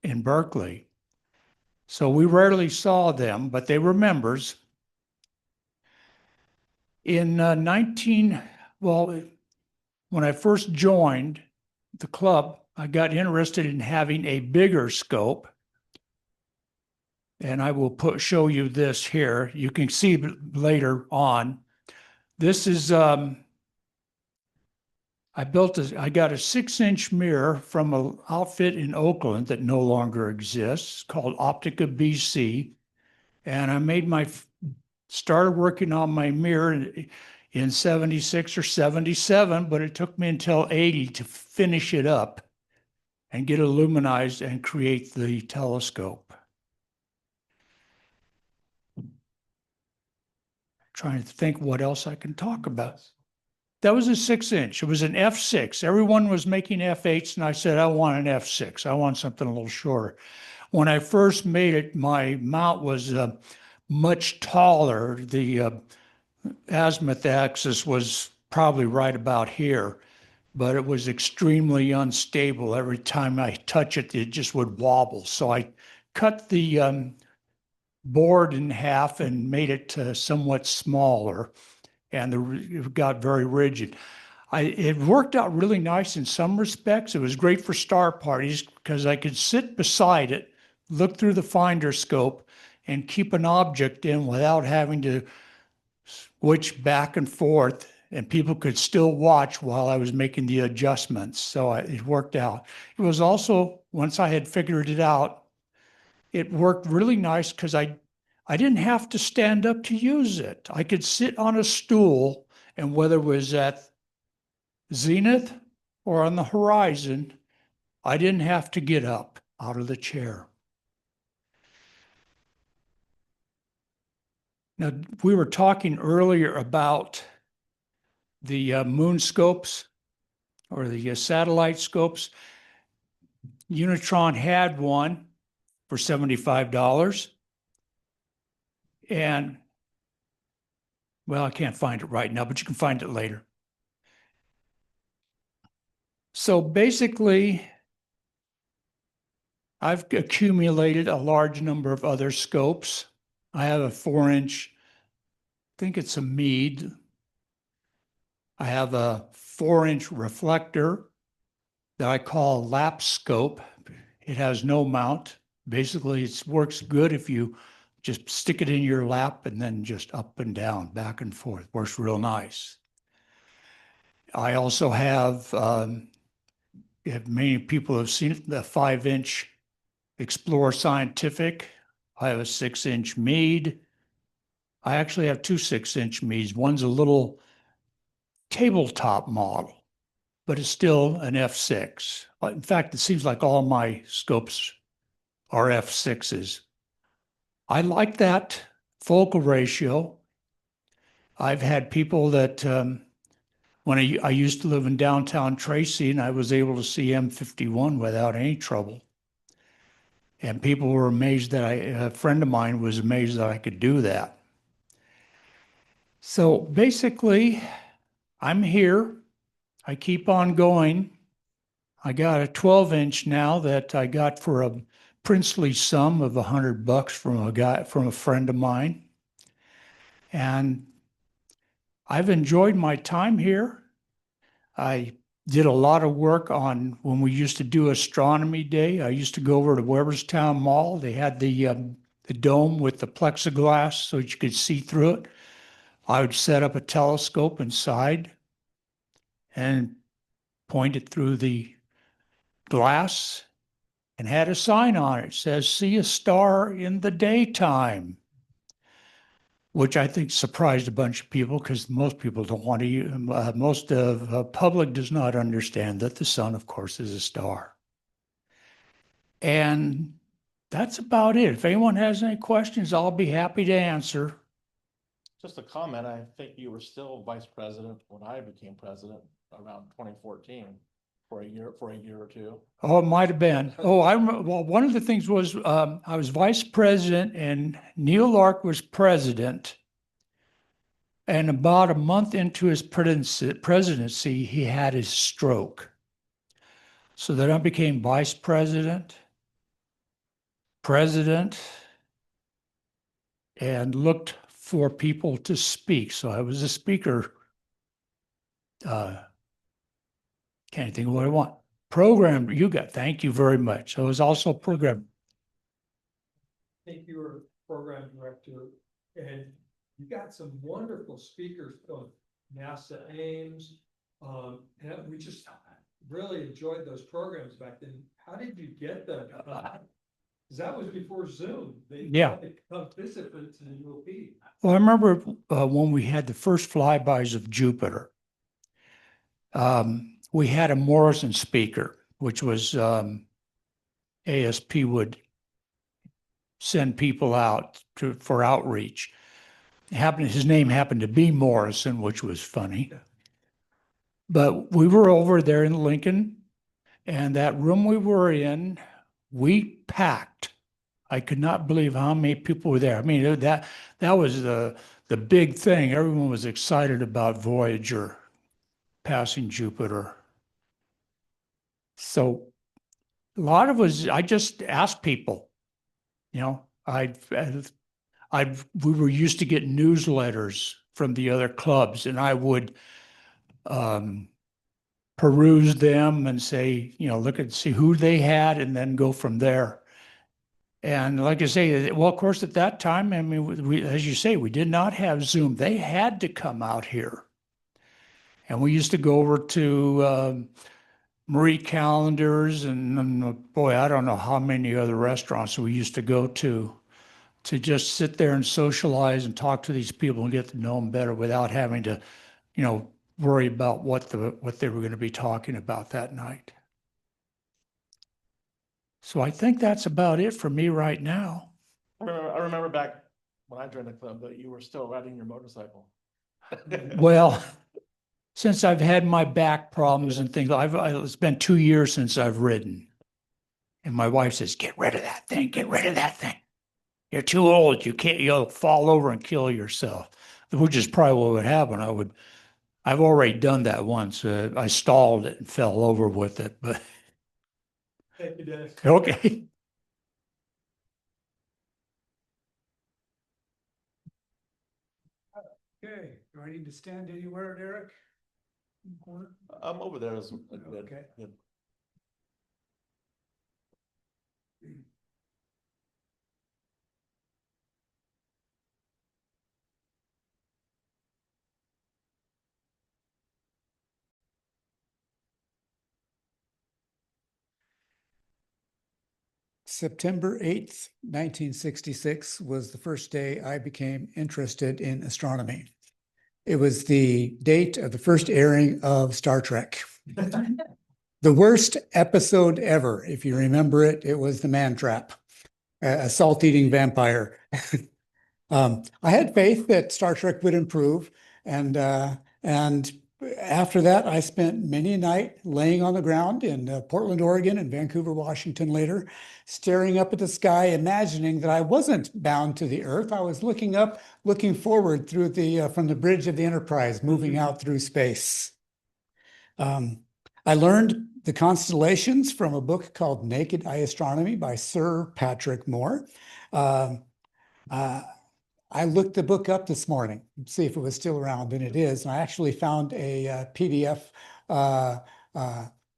Berkeley. So we rarely saw them, but they were members. In when I first joined the club, I got interested in having a bigger scope. And I will show you this here. You can see later on. This is, I got a 6-inch mirror from an outfit in Oakland that no longer exists called Optica BC. And I started working on my mirror in 76 or 77, but it took me until 80 to finish it up and get it luminized and create the telescope. Trying to think what else I can talk about. That was a 6-inch. It was an F6. Everyone was making F8s, and I said, I want an F6. I want something a little shorter. When I first made it, my mount was much taller. The azimuth axis was probably right about here, but it was extremely unstable. Every time I touch it, it just would wobble. So I cut the board in half and made it somewhat smaller, and it got very rigid. It worked out really nice in some respects. It was great for star parties because I could sit beside it, look through the finder scope, and keep an object in without having to switch back and forth, and people could still watch while I was making the adjustments. So it worked out. It was also, once I had figured it out, it worked really nice because I didn't have to stand up to use it. I could sit on a stool, and whether it was at zenith or on the horizon, I didn't have to get up out of the chair. Now, we were talking earlier about the moon scopes or the satellite scopes. Unitron had one for $75. And, well, I can't find it right now, but you can find it later. So basically, I've accumulated a large number of other scopes. I have a 4-inch, I think it's a Meade. I have a 4-inch reflector that I call lap scope. It has no mount. Basically, it works good if you just stick it in your lap and then just up and down, back and forth. Works real nice. I also have, if many people have seen it, the 5-inch Explorer Scientific. I have a 6-inch Meade. I actually have two 6-inch Meades. One's a little tabletop model, but it's still an F6. In fact, it seems like all my scopes are F6s. I like that focal ratio. I've had people that, when I used to live in downtown Tracy, and I was able to see M51 without any trouble. And people were amazed that a friend of mine was amazed that I could do that. So basically, I'm here. I keep on going. I got a 12-inch now that I got for a princely sum of $100 from a friend of mine. And I've enjoyed my time here. I did a lot of work on when we used to do astronomy day. I used to go over to Weberstown Mall. They had the dome with the plexiglass so you could see through it. I would set up a telescope inside and point it through the glass and had a sign on it. It says, "See a star in the daytime," which I think surprised a bunch of people because most people don't want to use, most of the public does not understand that the sun, of course, is a star. And that's about it. If anyone has any questions, I'll be happy to answer. Just a comment, I think you were still vice president when I became president around 2014 for a year or two. Oh, it might have been. Well, one of the things was I was vice president and Neil Lark was president. And about a month into his presidency, he had his stroke. So then I became vice president, and looked for people to speak. So I was a speaker. Can't think of what I want. Program, thank you very much. I was also program. I think you were program director, and you got some wonderful speakers from NASA Ames. And we just really enjoyed those programs back then. How did you get them? Because that was before Zoom. They come visit to the UOP. Well, I remember when we had the first flybys of Jupiter. We had a Morrison speaker, which was ASP would send people out for outreach. His name happened to be Morrison, which was funny. But we were over there in Lincoln, and that room we were in, we packed. I could not believe how many people were there. I mean, that was the big thing. Everyone was excited about Voyager passing Jupiter. So a lot of us, I just asked people, you know, we were used to get newsletters from the other clubs, and I would peruse them and say, you know, look and see who they had, and then go from there. And like I say, well, of course, at that time, I mean, as you say, we did not have Zoom. They had to come out here. And we used to go over to Marie Callender's and boy, I don't know how many other restaurants we used to go to just sit there and socialize and talk to these people and get to know them better without having to, you know, worry about what they were going to be talking about that night. So I think that's about it for me right now. I remember back when I joined the club that you were still riding your motorcycle. Well, since I've had my back problems and things, it's been 2 years since I've ridden. And my wife says, get rid of that thing, get rid of that thing. You're too old, you'll fall over and kill yourself, which is probably what would happen. I've already done that once. I stalled it and fell over with it, but. Thank you, Dennis. Okay. Okay, do I need to stand anywhere, Derek? I'm over there as good. Okay. Good. September 8th, 1966 was the first day I became interested in astronomy. It was the date of the first airing of Star Trek. The worst episode ever, if you remember it, it was the man trap, a salt-eating vampire. I had faith that Star Trek would improve, and after that, I spent many a night laying on the ground in Portland, Oregon, and Vancouver, Washington later, staring up at the sky, imagining that I wasn't bound to the Earth. I was looking up, looking forward through from the bridge of the Enterprise, moving out through space. I learned the constellations from a book called Naked Eye Astronomy by Sir Patrick Moore. I looked the book up this morning to see if it was still around, and it is. And I actually found a PDF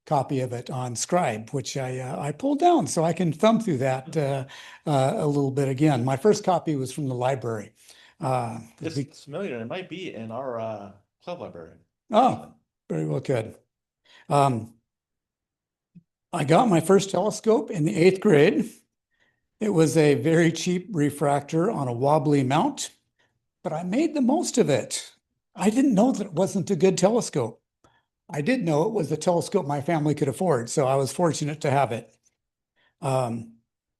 copy of it on Scribe, which I pulled down so I can thumb through that a little bit again. My first copy was from the library. It's familiar. It might be in our club library. Oh, very well could. I got my first telescope in the 8th grade. It was a very cheap refractor on a wobbly mount, but I made the most of it. I didn't know that it wasn't a good telescope. I did know it was the telescope my family could afford, so I was fortunate to have it.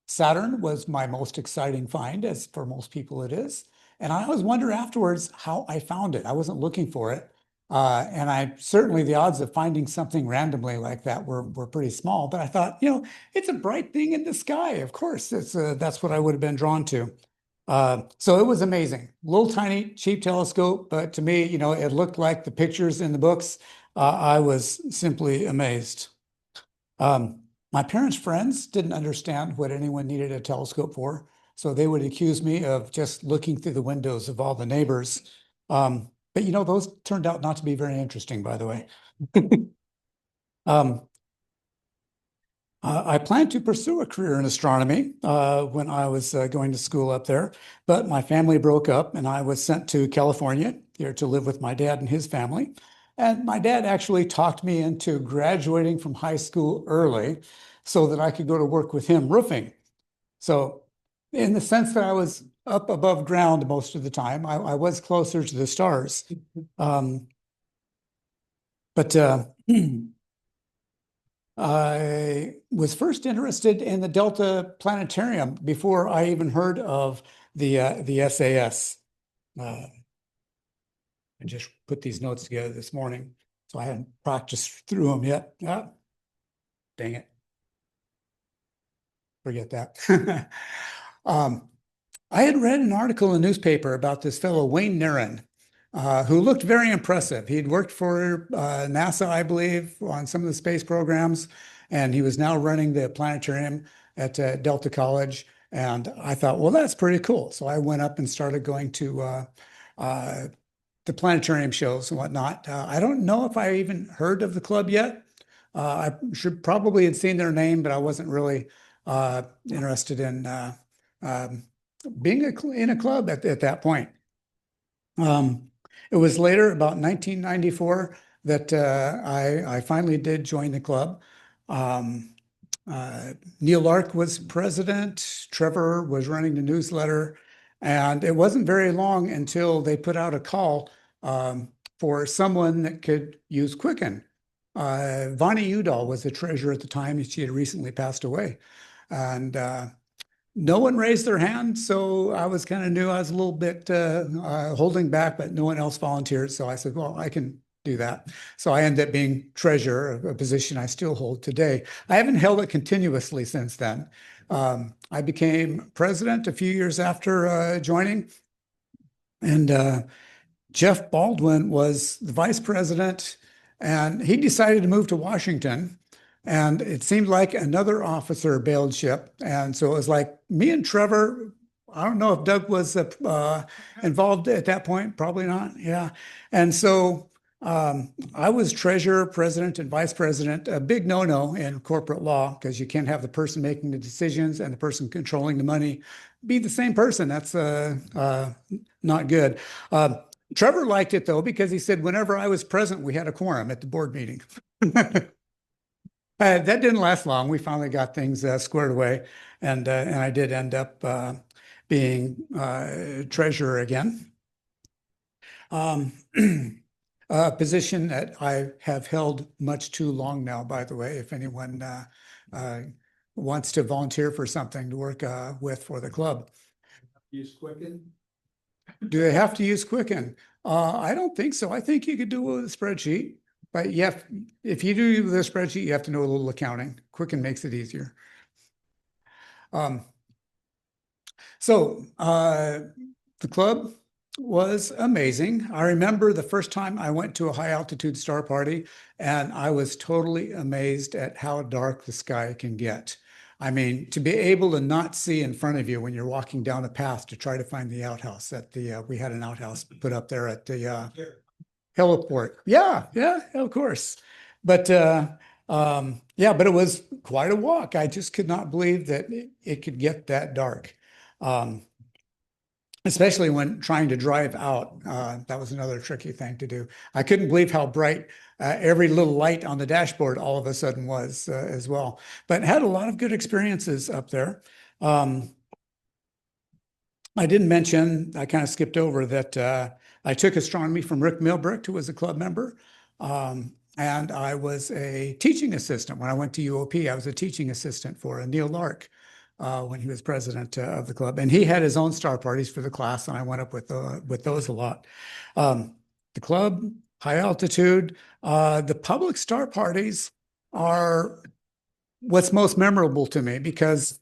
Saturn was my most exciting find, as for most people it is. And I always wonder afterwards how I found it. I wasn't looking for it. And certainly the odds of finding something randomly like that were pretty small, but I thought, you know, it's a bright thing in the sky. Of course, that's what I would have been drawn to. So it was amazing. Little tiny cheap telescope, but to me, you know, it looked like the pictures in the books. I was simply amazed. My parents' friends didn't understand what anyone needed a telescope for, so they would accuse me of just looking through the windows of all the neighbors. But you know, those turned out not to be very interesting, by the way. I planned to pursue a career in astronomy when I was going to school up there, but my family broke up and I was sent to California here to live with my dad and his family. And my dad actually talked me into graduating from high school early so that I could go to work with him roofing. So in the sense that I was up above ground most of the time, I was closer to the stars. But I was first interested in the Delta Planetarium before I even heard of the SAS. I just put these notes together this morning, so I hadn't practiced through them yet. Ah, dang it. Forget that. I had read an article in the newspaper about this fellow, Wayne Narron, who looked very impressive. He'd worked for NASA, I believe, on some of the space programs, and he was now running the planetarium at Delta College. And I thought, well, that's pretty cool. So I went up and started going to the planetarium shows and whatnot. I don't know if I even heard of the club yet. I should probably had seen their name, but I wasn't really interested in being in a club at that point. It was later, about 1994, that I finally did join the club. Neil Lark was president, Trevor was running the newsletter, and it wasn't very long until they put out a call for someone that could use Quicken. Vonnie Udall was the treasurer at the time, and she had recently passed away. And no one raised their hand, so I was kind of new. I was a little bit holding back, but no one else volunteered. So I said, well, I can do that. So I ended up being treasurer, a position I still hold today. I haven't held it continuously since then. I became president a few years after joining. And Jeff Baldwin was the vice president, and he decided to move to Washington. And it seemed like another officer bailed ship. And so it was like me and Trevor. I don't know if Doug was involved at that point. Probably not. Yeah. And so I was treasurer, president, and vice president. A big no-no in corporate law, because you can't have the person making the decisions and the person controlling the money be the same person. That's not good. Trevor liked it, though, because he said whenever I was present, we had a quorum at the board meeting. That didn't last long. We finally got things squared away, and I did end up being treasurer again. A position that I have held much too long now, by the way, if anyone wants to volunteer for something to work with for the club. Use Quicken? Do they have to use Quicken? I don't think so. I think you could do it with a spreadsheet. But if you do the spreadsheet, you have to know a little accounting. Quicken makes it easier. So the club was amazing. I remember the first time I went to a high altitude star party, and I was totally amazed at how dark the sky can get. I mean, to be able to not see in front of you when you're walking down a path to try to find the outhouse we had an outhouse put up there at the heliport. Yeah, of course. But yeah, but it was quite a walk. I just could not believe that it could get that dark. Especially when trying to drive out. That was another tricky thing to do. I couldn't believe how bright every little light on the dashboard all of a sudden was as well. But had a lot of good experiences up there. I didn't mention, I kind of skipped over that I took astronomy from Rick Milbricht, who was a club member. And I was a teaching assistant. When I went to UOP, I was a teaching assistant for Neil Lark when he was president of the club. And he had his own star parties for the class, and I went up with those a lot. The club, high altitude, the public star parties are what's most memorable to me, because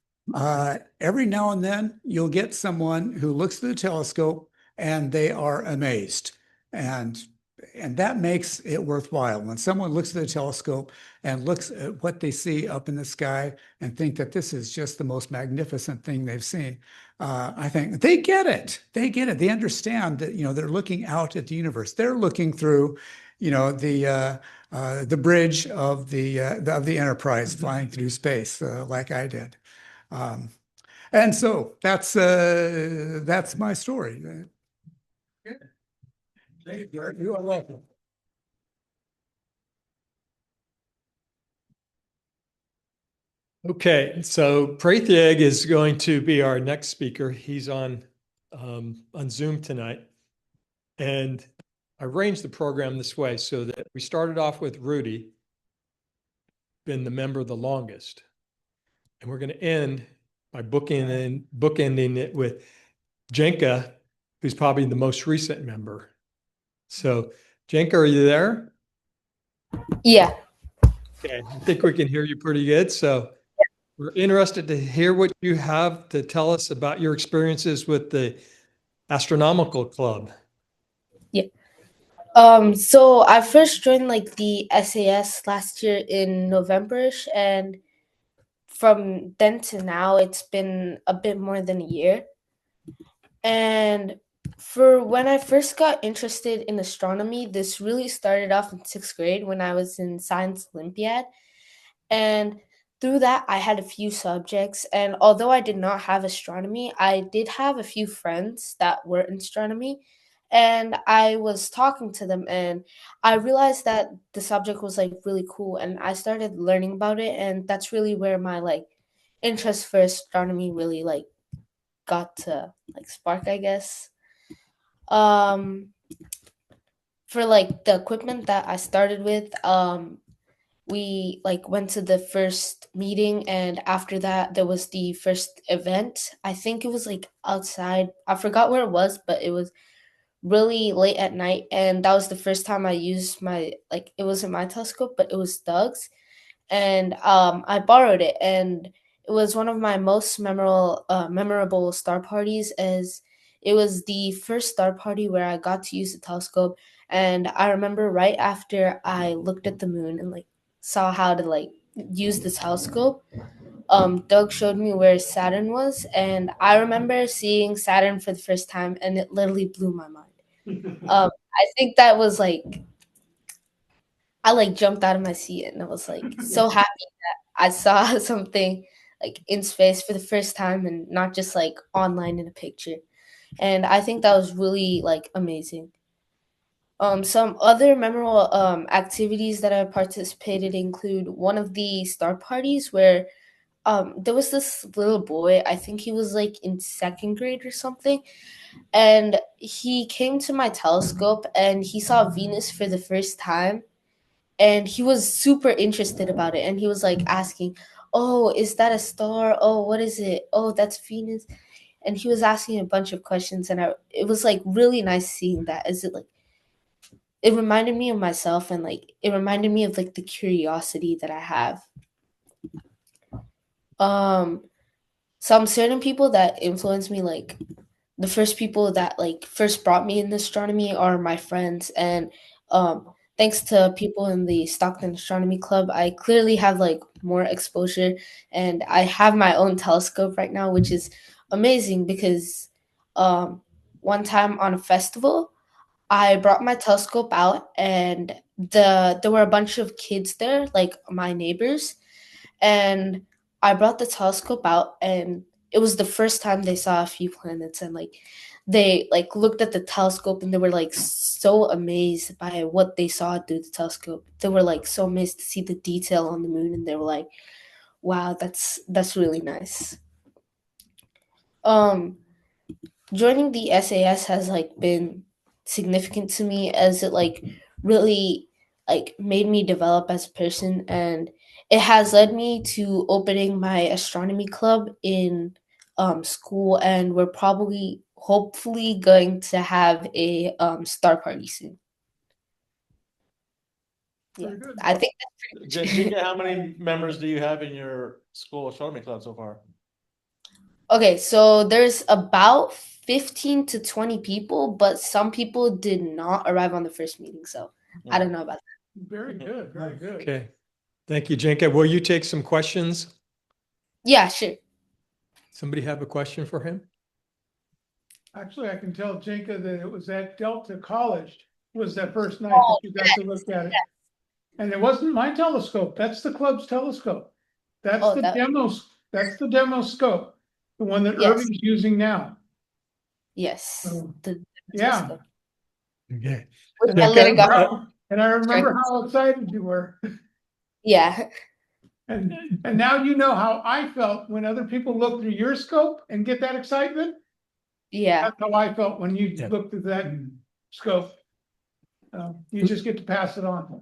every now and then you'll get someone who looks through the telescope and they are amazed. And that makes it worthwhile. When someone looks at the telescope and looks at what they see up in the sky and think that this is just the most magnificent thing they've seen, I think they get it. They get it. They understand that, they're looking out at the universe. They're looking through, the bridge of the Enterprise flying through space, like I did. And so that's my story. Thank you. You are welcome. Okay, so Pratyeg is going to be our next speaker. He's on Zoom tonight. And I arranged the program this way so that we started off with Rudi, been the member the longest. And we're going to end by bookending it with Jenka, who's probably the most recent member. So, Jenka, are you there? Yeah. Okay, I think we can hear you pretty good. So, We're interested to hear what you have to tell us about your experiences with the Astronomical Club. Yeah. So I first joined like the SAS last year in November-ish, and from then to now it's been a bit more than a year. And for when I first got interested in astronomy, this really started off in 6th grade when I was in Science Olympiad. And through that, I had a few subjects. And although I did not have astronomy, I did have a few friends that were in astronomy. And I was talking to them, and I realized that the subject was like really cool. And I started learning about it. And that's really where my like interest for astronomy really like got to like spark, I guess. Um, for like the equipment that I started with, we like went to the first meeting, and after that there was the first event. I think it was like outside. I forgot where it was, but it was really late at night, and that was the first time I used my like it wasn't my telescope, but it was Doug's, and I borrowed it, and it was one of my most memorable star parties, as it was the first star party where I got to use the telescope. And I remember right after I looked at the moon and like saw how to like use the telescope, Doug showed me where Saturn was, and I remember seeing Saturn for the first time, and it literally blew my mind. I think that was like I like jumped out of my seat, and I was like so happy that I saw something like in space for the first time and not just like online in a picture. And I think that was really like amazing. Some other memorable activities that I participated include one of the star parties where there was this little boy. I think he was like in 2nd grade or something, and he came to my telescope and he saw Venus for the first time, and he was super interested about it, and he was like asking, oh, is that a star? Oh, what is it? Oh, that's Venus. And he was asking a bunch of questions, and it was like really nice seeing that, as it like it reminded me of myself, and like it reminded me of like the curiosity that I have. Some certain people that influenced me, like the first people that like first brought me in astronomy are my friends, and thanks to people in the Stockton Astronomy Club, I clearly have like more exposure, and I have my own telescope right now, which is amazing because one time on a festival, I brought my telescope out, and there were a bunch of kids there, like my neighbors, and I brought the telescope out, and it was the first time they saw a few planets, and like they like looked at the telescope, and they were like so amazed by what they saw through the telescope. They were like so amazed to see the detail on the moon, and they were like, wow, that's really nice. Joining the SAS has like been significant to me, as it like really like made me develop as a person, and it has led me to opening my astronomy club in school, and we're probably hopefully going to have a star party soon. Yeah, Very good. I think that's pretty much it. Jinka, how many members do you have in your school astronomy club so far? Okay, so there's about 15 to 20 people, but some people did not arrive on the first meeting, so I don't know about that. Very good, very good. Okay. Thank you, Jenka. Will you take some questions? Yeah, sure. Somebody have a question for him? Actually, I can tell Jinka that it was at Delta College was that first night that you got to look at it. And it wasn't my telescope. That's the club's telescope. That's Oh, the that- that's the demo scope, the one that Yes. Irving's using now. Yes. Oh. The Yeah. telescope. Okay. Which Yeah, I later got. And I remember how excited you were. Yeah. And now you know how I felt when other people look through your scope and get that excitement. Yeah. That's how I felt when you Yeah. looked through that scope. You just get to pass it on.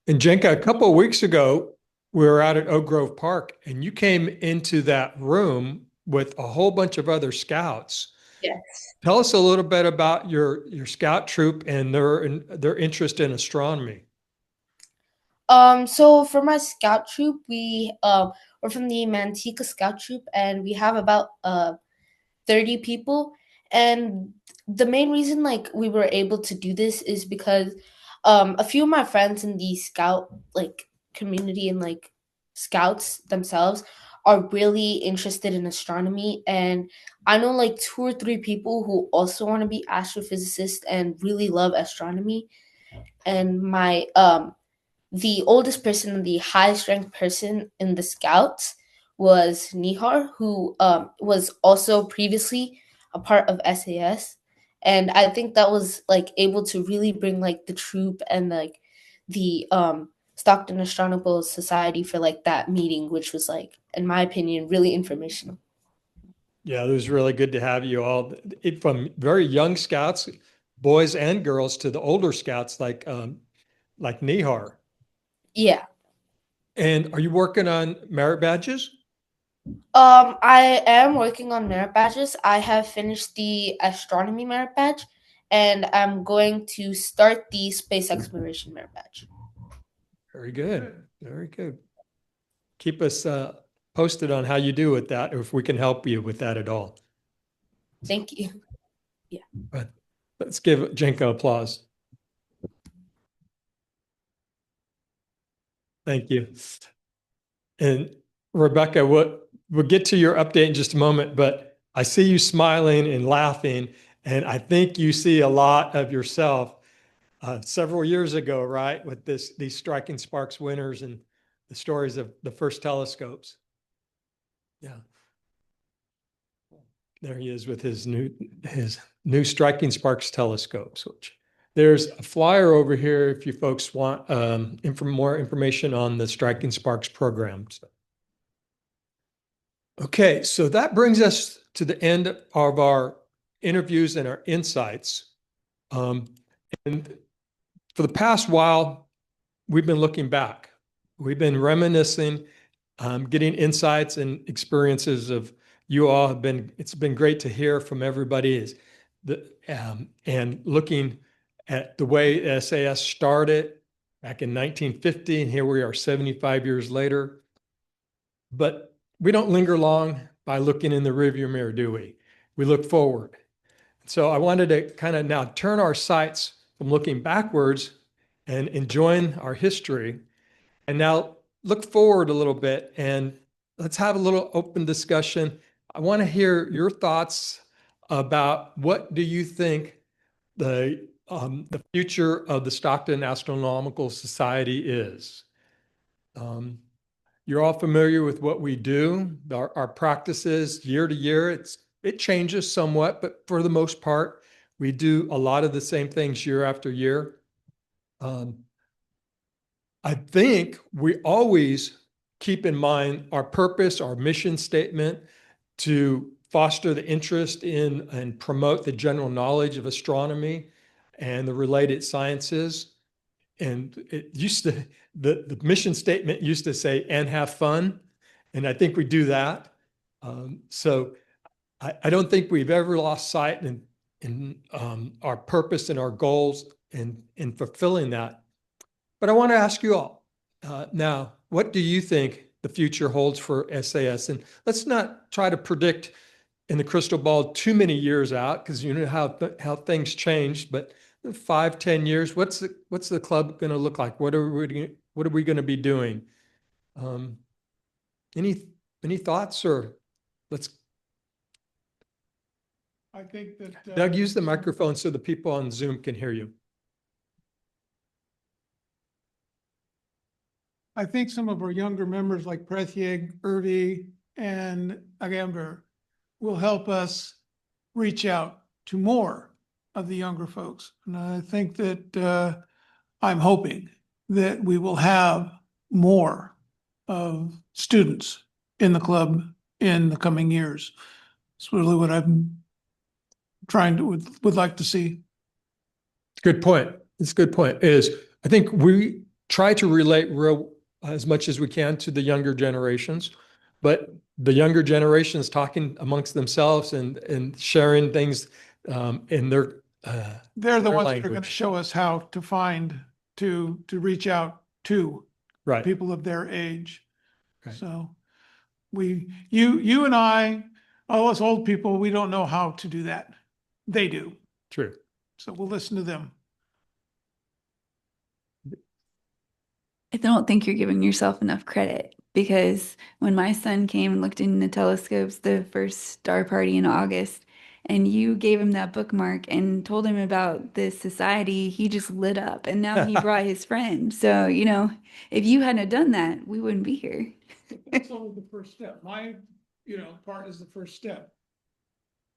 And Jenka, a couple of weeks ago, we were out at Oak Grove Park, and you came into that room with a whole bunch of other scouts. Yes. Tell us a little bit about your scout troop and their interest in astronomy. So for my scout troop, we We're from the Manteca Scout Troop, and we have about 30 people. And the main reason like we were able to do this is because a few of my friends in the scout like community and like scouts themselves are really interested in astronomy, and I know like 2 or 3 people who also want to be astrophysicists and really love astronomy. And my the oldest person, the highest ranked person in the scouts was Nihar, who was also previously a part of SAS. And I think that was like able to really bring like the troop and like the Stockton Astronomical Society for like that meeting, which was like, in my opinion, really informational. Yeah, it was really good to have you all from very young scouts, boys and girls, to the older scouts like Nihar. Yeah. And are you working on merit badges? I am working on merit badges. I have finished the astronomy merit badge, and I'm going to start the space exploration merit badge. Very good. Very good. Keep us posted on how you do with that, or if we can help you with that at all. Thank you. But let's give Jenko applause. Thank you. And Rebecca, we'll get to your update in just a moment, but I see you smiling and laughing, and I think you see a lot of yourself several years ago, right? With these Striking Sparks winners and the stories of the first telescopes. Yeah. There he is with his new Striking Sparks telescopes, which there's a flyer over here if you folks want more information on the Striking Sparks programs. Okay, so that brings us to the end of our interviews and our insights. And for the past while, we've been looking back. We've been reminiscing, getting insights and experiences of you all. It's been great to hear from everybody and looking at the way SAS started back in 1950, and here we are 75 years later. But we don't linger long by looking in the rearview mirror, do we? We look forward. So I wanted to kind of now turn our sights from looking backwards and enjoying our history, and now look forward a little bit, and let's have a little open discussion. I want to hear your thoughts about what do you think the future of the Stockton Astronomical Society is. You're all familiar with what we do, our practices year to year. It changes somewhat, but for the most part, we do a lot of the same things year after year. I think we always keep in mind our purpose, our mission statement to foster the interest in and promote the general knowledge of astronomy and the related sciences. And it used to, the mission statement used to say, and have fun. And I think we do that. So I don't think we've ever lost sight in our purpose and our goals in fulfilling that. But I want to ask you all now, what do you think the future holds for SAS? And let's not try to predict in the crystal ball too many years out, because you know how things change. But 5, 10 years, what's the club going to look like? What are we going to be doing? Any thoughts, or let's. I think that Doug, use the microphone so the people on Zoom can hear you. I think some of our younger members like Prethig, Rudi, and Agamber will help us reach out to more of the younger folks. And I think that I'm hoping that we will have more of students in the club in the coming years. It's really what I'm trying to would like to see. Good point. It's a good point. I think we try to relate as much as we can to the younger generations, but the younger generations talking amongst themselves and sharing things in their they're the their ones language. that are going to show us how to find to reach out to right people of their age. Right. So You and I, all us old people, we don't know how to do that. They do. True. So we'll listen to them. I don't think you're giving yourself enough credit, because when my son came and looked in the telescopes the first star party in August, and you gave him that bookmark and told him about this society, he just lit up, and now he brought his friend. So, if you hadn't have done that, we wouldn't be here. That's only the first step. My, part is the first step.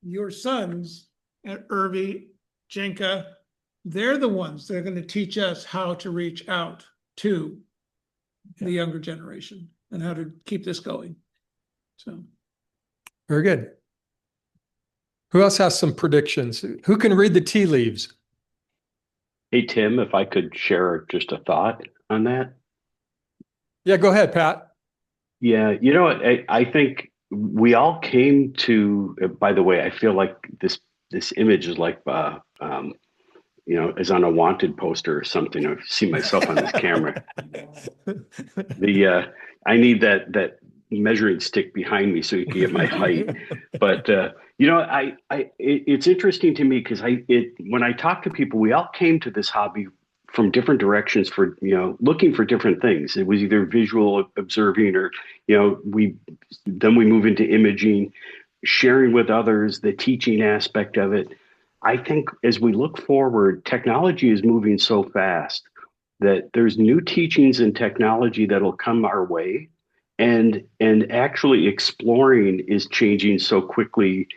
Your sons at Irvi, Jenka, they're the ones that are going to teach us how to reach out to the younger generation and how to keep this going. So Very good. Who else has some predictions? Who can read the tea leaves? Hey, Tim, if I could share just a thought on that. Yeah, go ahead, Pat. Yeah, I think we all came to, by the way, I feel like this image is like, is on a wanted poster or something. I see myself on this camera. I need that measuring stick behind me so you can get my height. But it's interesting to me because when I talk to people, we all came to this hobby from different directions for looking for different things. It was either visual observing or we move into imaging, sharing with others, the teaching aspect of it. I think as we look forward, technology is moving so fast that there's new teachings and technology that'll come our way, and actually exploring is changing so quickly.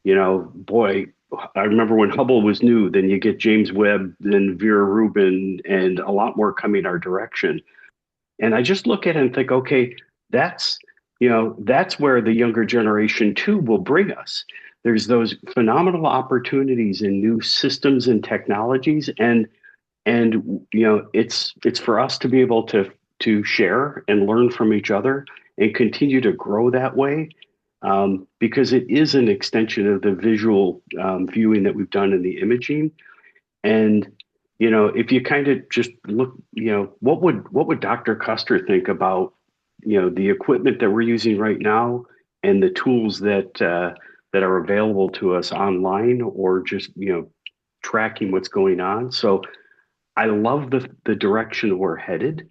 Boy, I remember when Hubble was new, then you get James Webb, then Vera Rubin, and a lot more coming our direction. And I just look at it and think, okay, that's where the younger generation too will bring us. There's those phenomenal opportunities in new systems and technologies, and it's for us to be able to share and learn from each other and continue to grow that way, because it is an extension of the visual viewing that we've done in the imaging. And if you kind of just look, what would Dr. Custer think about the equipment that we're using right now and the tools that are available to us online, or just tracking what's going on. So I love the direction we're headed.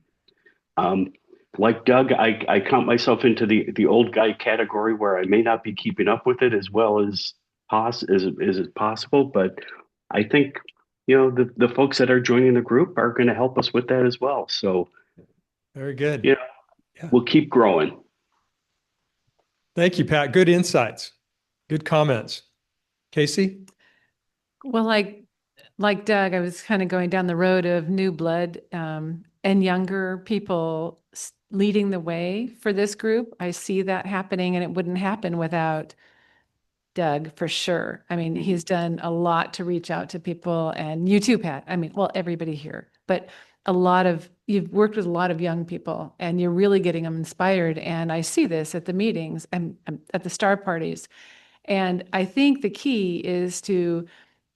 Like Doug, I count myself into the old guy category where I may not be keeping up with it as well as is possible, but I think the folks that are joining the group are going to help us with that as well. So very good. Yeah, we'll keep growing. Thank you, Pat. Good insights. Good comments. Casey? Well, like Doug, I was kind of going down the road of new blood and younger people leading the way for this group. I see that happening, and it wouldn't happen without Doug, for sure. I mean, he's done a lot to reach out to people, and you too, Pat. I mean, well, everybody here, but you've worked with a lot of young people, and you're really getting them inspired. And I see this at the meetings and at the star parties. And I think the key is to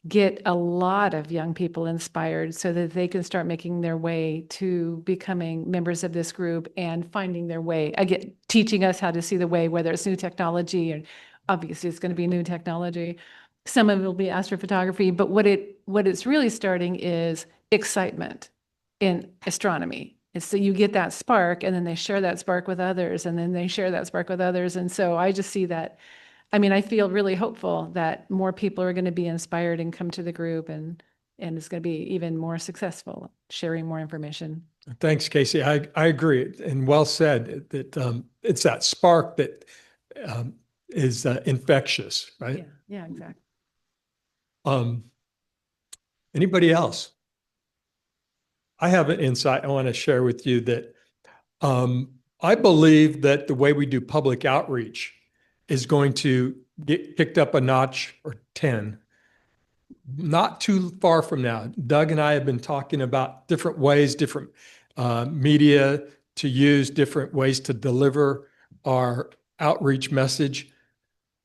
get a lot of young people inspired so that they can start making their way to becoming members of this group and finding their way. Again, teaching us how to see the way, whether it's new technology, and obviously it's going to be new technology. Some of it will be astrophotography, but what it's really starting is excitement in astronomy. And so you get that spark, and then they share that spark with others, and then they share that spark with others. And so I just see that. I mean, I feel really hopeful that more people are going to be inspired and come to the group, and it's going to be even more successful, sharing more information. Thanks, Casey. I agree, and well said that it's that spark that is infectious, right? Yeah, exactly. Anybody else? I have an insight I want to share with you that I believe that the way we do public outreach is going to get picked up a notch or 10. Not too far from now, Doug and I have been talking about different ways, different media to use, different ways to deliver our outreach message.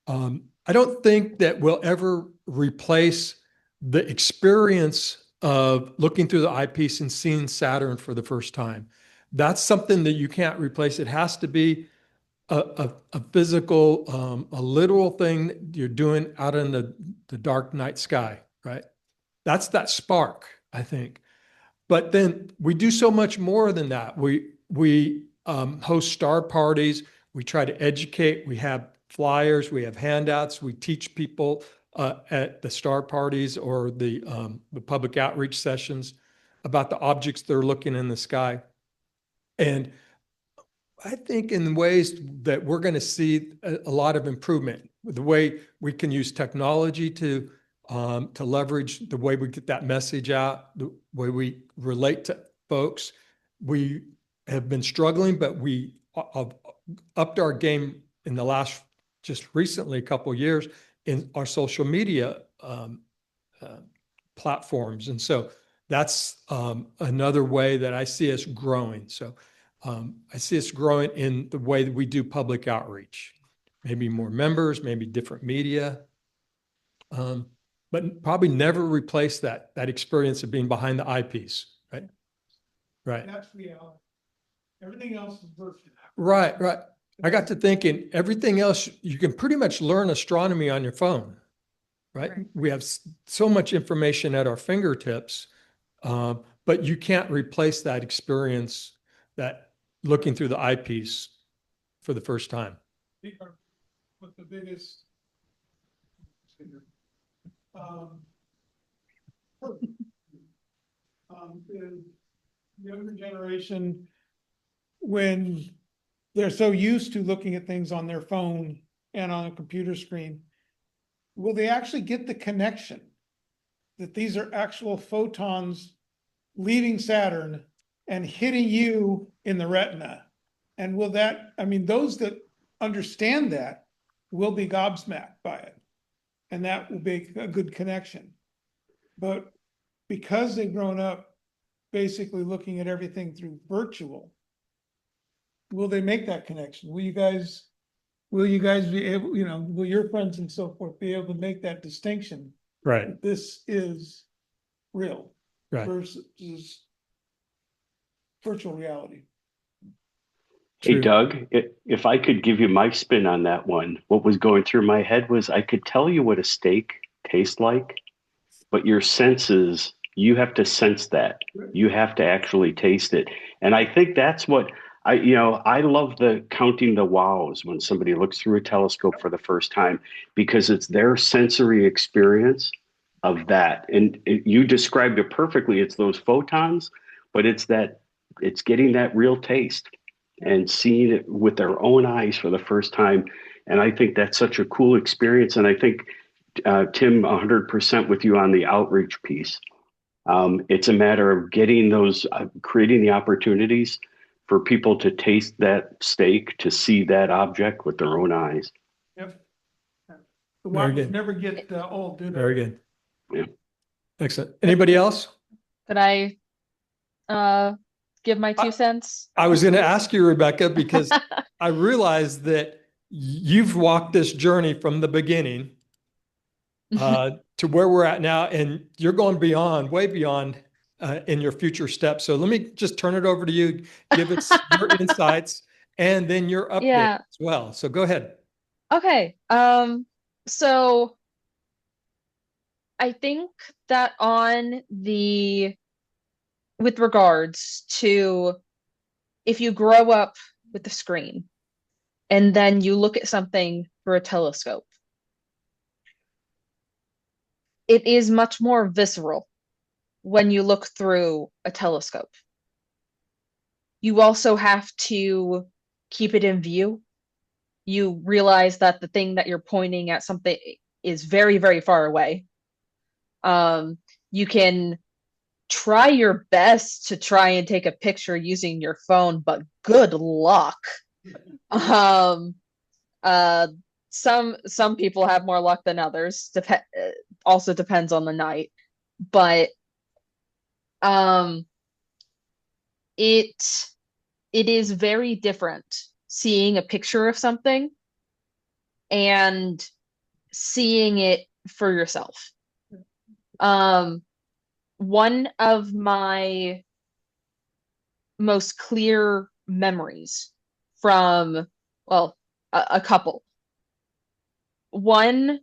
I don't think that we'll ever replace the experience of looking through the eyepiece and seeing Saturn for the first time. That's something that you can't replace. It has to be a physical, a literal thing that you're doing out in the dark night sky, right? That's that spark, I think. But then we do so much more than that. We host star parties. We try to educate. We have flyers. We have handouts. We teach people at the star parties or the public outreach sessions about the objects they're looking in the sky. And I think in ways that we're going to see a lot of improvement with the way we can use technology to leverage the way we get that message out, the way we relate to folks. We have been struggling, but we have upped our game in the last, just recently, a couple of years in our social media platforms. And so that's another way that I see us growing. So I see us growing in the way that we do public outreach, maybe more members, maybe different media, but probably never replace that experience of being behind the eyepiece, right? Right. That's reality. Everything else is virtual. Right, right. I got to thinking, everything else, you can pretty much learn astronomy on your phone, right? We have so much information at our fingertips, but you can't replace that experience, that looking through the eyepiece for the first time. But the biggest is younger generation, when they're so used to looking at things on their phone and on a computer screen, will they actually get the connection that these are actual photons leaving Saturn and hitting you in the retina? And will that, I mean, those that understand that will be gobsmacked by it. And that will be a good connection. But because they've grown up basically looking at everything through virtual, will they make that connection? Will you guys be able, will your friends and so forth be able to make that distinction? Right. That this is real, right, versus virtual reality. Hey, Doug, if I could give you my spin on that one, what was going through my head was I could tell you what a steak tastes like, but your senses, you have to sense that. You have to actually taste it. And I think that's what I love the counting the wows when somebody looks through a telescope for the first time, because it's their sensory experience of that. And you described it perfectly. It's those photons, but it's getting that real taste and seeing it with their own eyes for the first time. And I think that's such a cool experience. And I think, Tim, 100% with you on the outreach piece. It's a matter of getting those, creating the opportunities for people to taste that steak, to see that object with their own eyes. Yep. The wows never get old, do they? Very good. Yeah. Excellent. Anybody else? Could I give my 2 cents? I was going to ask you, Rebecca, because I realized that you've walked this journey from the beginning to where we're at now, and you're going beyond, way beyond in your future steps. So let me just turn it over to you, give us your insights, and then your update as well. So go ahead. Okay. So I think that with regards to, if you grow up with the screen and then you look at something through a telescope, it is much more visceral when you look through a telescope. You also have to keep it in view. You realize that the thing that you're pointing at something is very, very far away. You can try your best to try and take a picture using your phone, but good luck. Some people have more luck than others. Also depends on the night, but it is very different seeing a picture of something and seeing it for yourself. One of my most clear memories from Well, a couple. One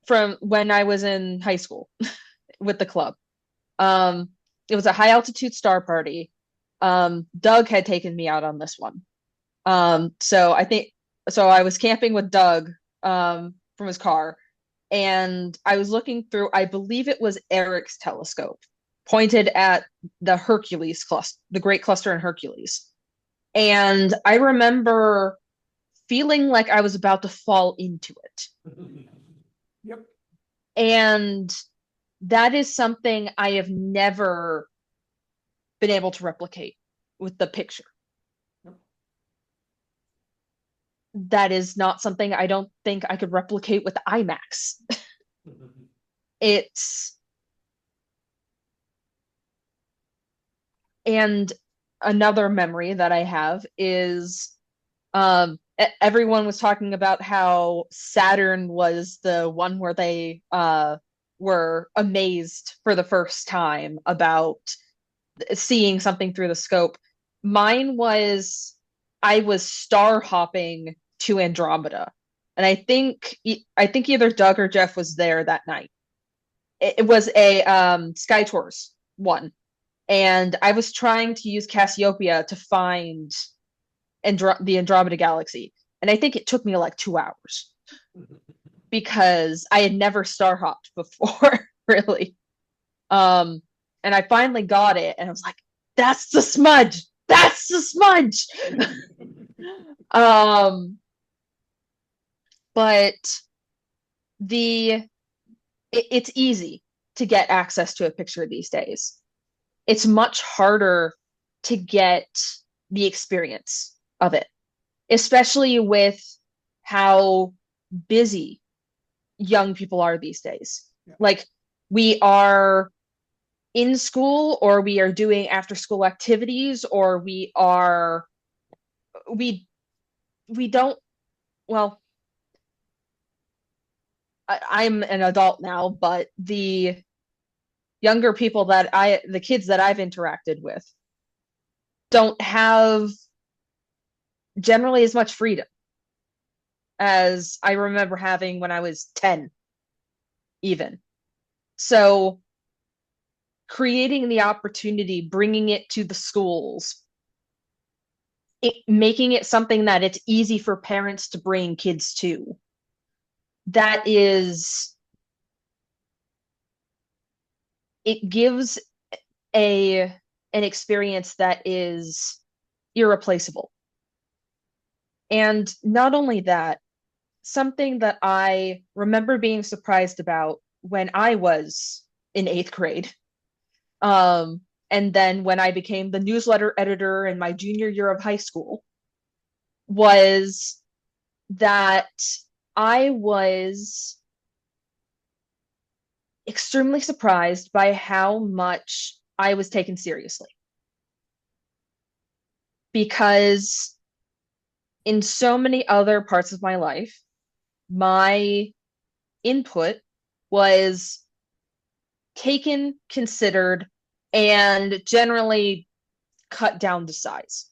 from when I was in high school with the club. Um, it was a high altitude star party. Doug had taken me out on this one. So I was camping with Doug from his car, and I was looking through, I believe it was Eric's telescope, pointed at the Hercules cluster, the Great Cluster in Hercules. And I remember feeling like I was about to fall into it. Yep. And that is something I have never been able to replicate with the picture. That is not something I don't think I could replicate with IMAX. It's and another memory that I have is everyone was talking about how Saturn was the one where they were amazed for the first time about seeing something through the scope. Mine was I was star hopping to Andromeda. And I think either Doug or Jeff was there that night. It was a Sky Tours one. And I was trying to use Cassiopeia to find the Andromeda Galaxy. And I think it took me like 2 hours because I had never star hopped before, really. And I finally got it, and I was like, that's the smudge. That's the smudge. But it's easy to get access to a picture these days. It's much harder to get the experience of it, especially with how busy young people are these days. Yeah. Like, we are in school, or we are doing after school activities, or we don't, well, I'm an adult now, but the younger people the kids that I've interacted with don't have generally as much freedom as I remember having when I was 10, even. So creating the opportunity, bringing it to the schools, making it something that it's easy for parents to bring kids to, it gives an experience that is irreplaceable. And not only that, something that I remember being surprised about when I was in 8th grade, and then when I became the newsletter editor in my junior year of high school, was that I was extremely surprised by how much I was taken seriously. Because in so many other parts of my life, my input was taken, considered, and generally cut down to size.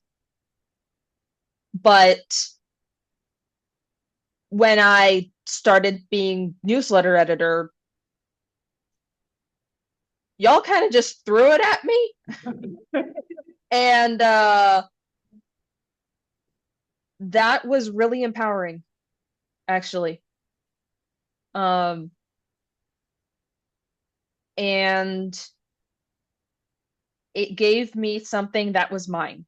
But when I started being newsletter editor, y'all kind of just threw it at me. And that was really empowering, actually. And it gave me something that was mine.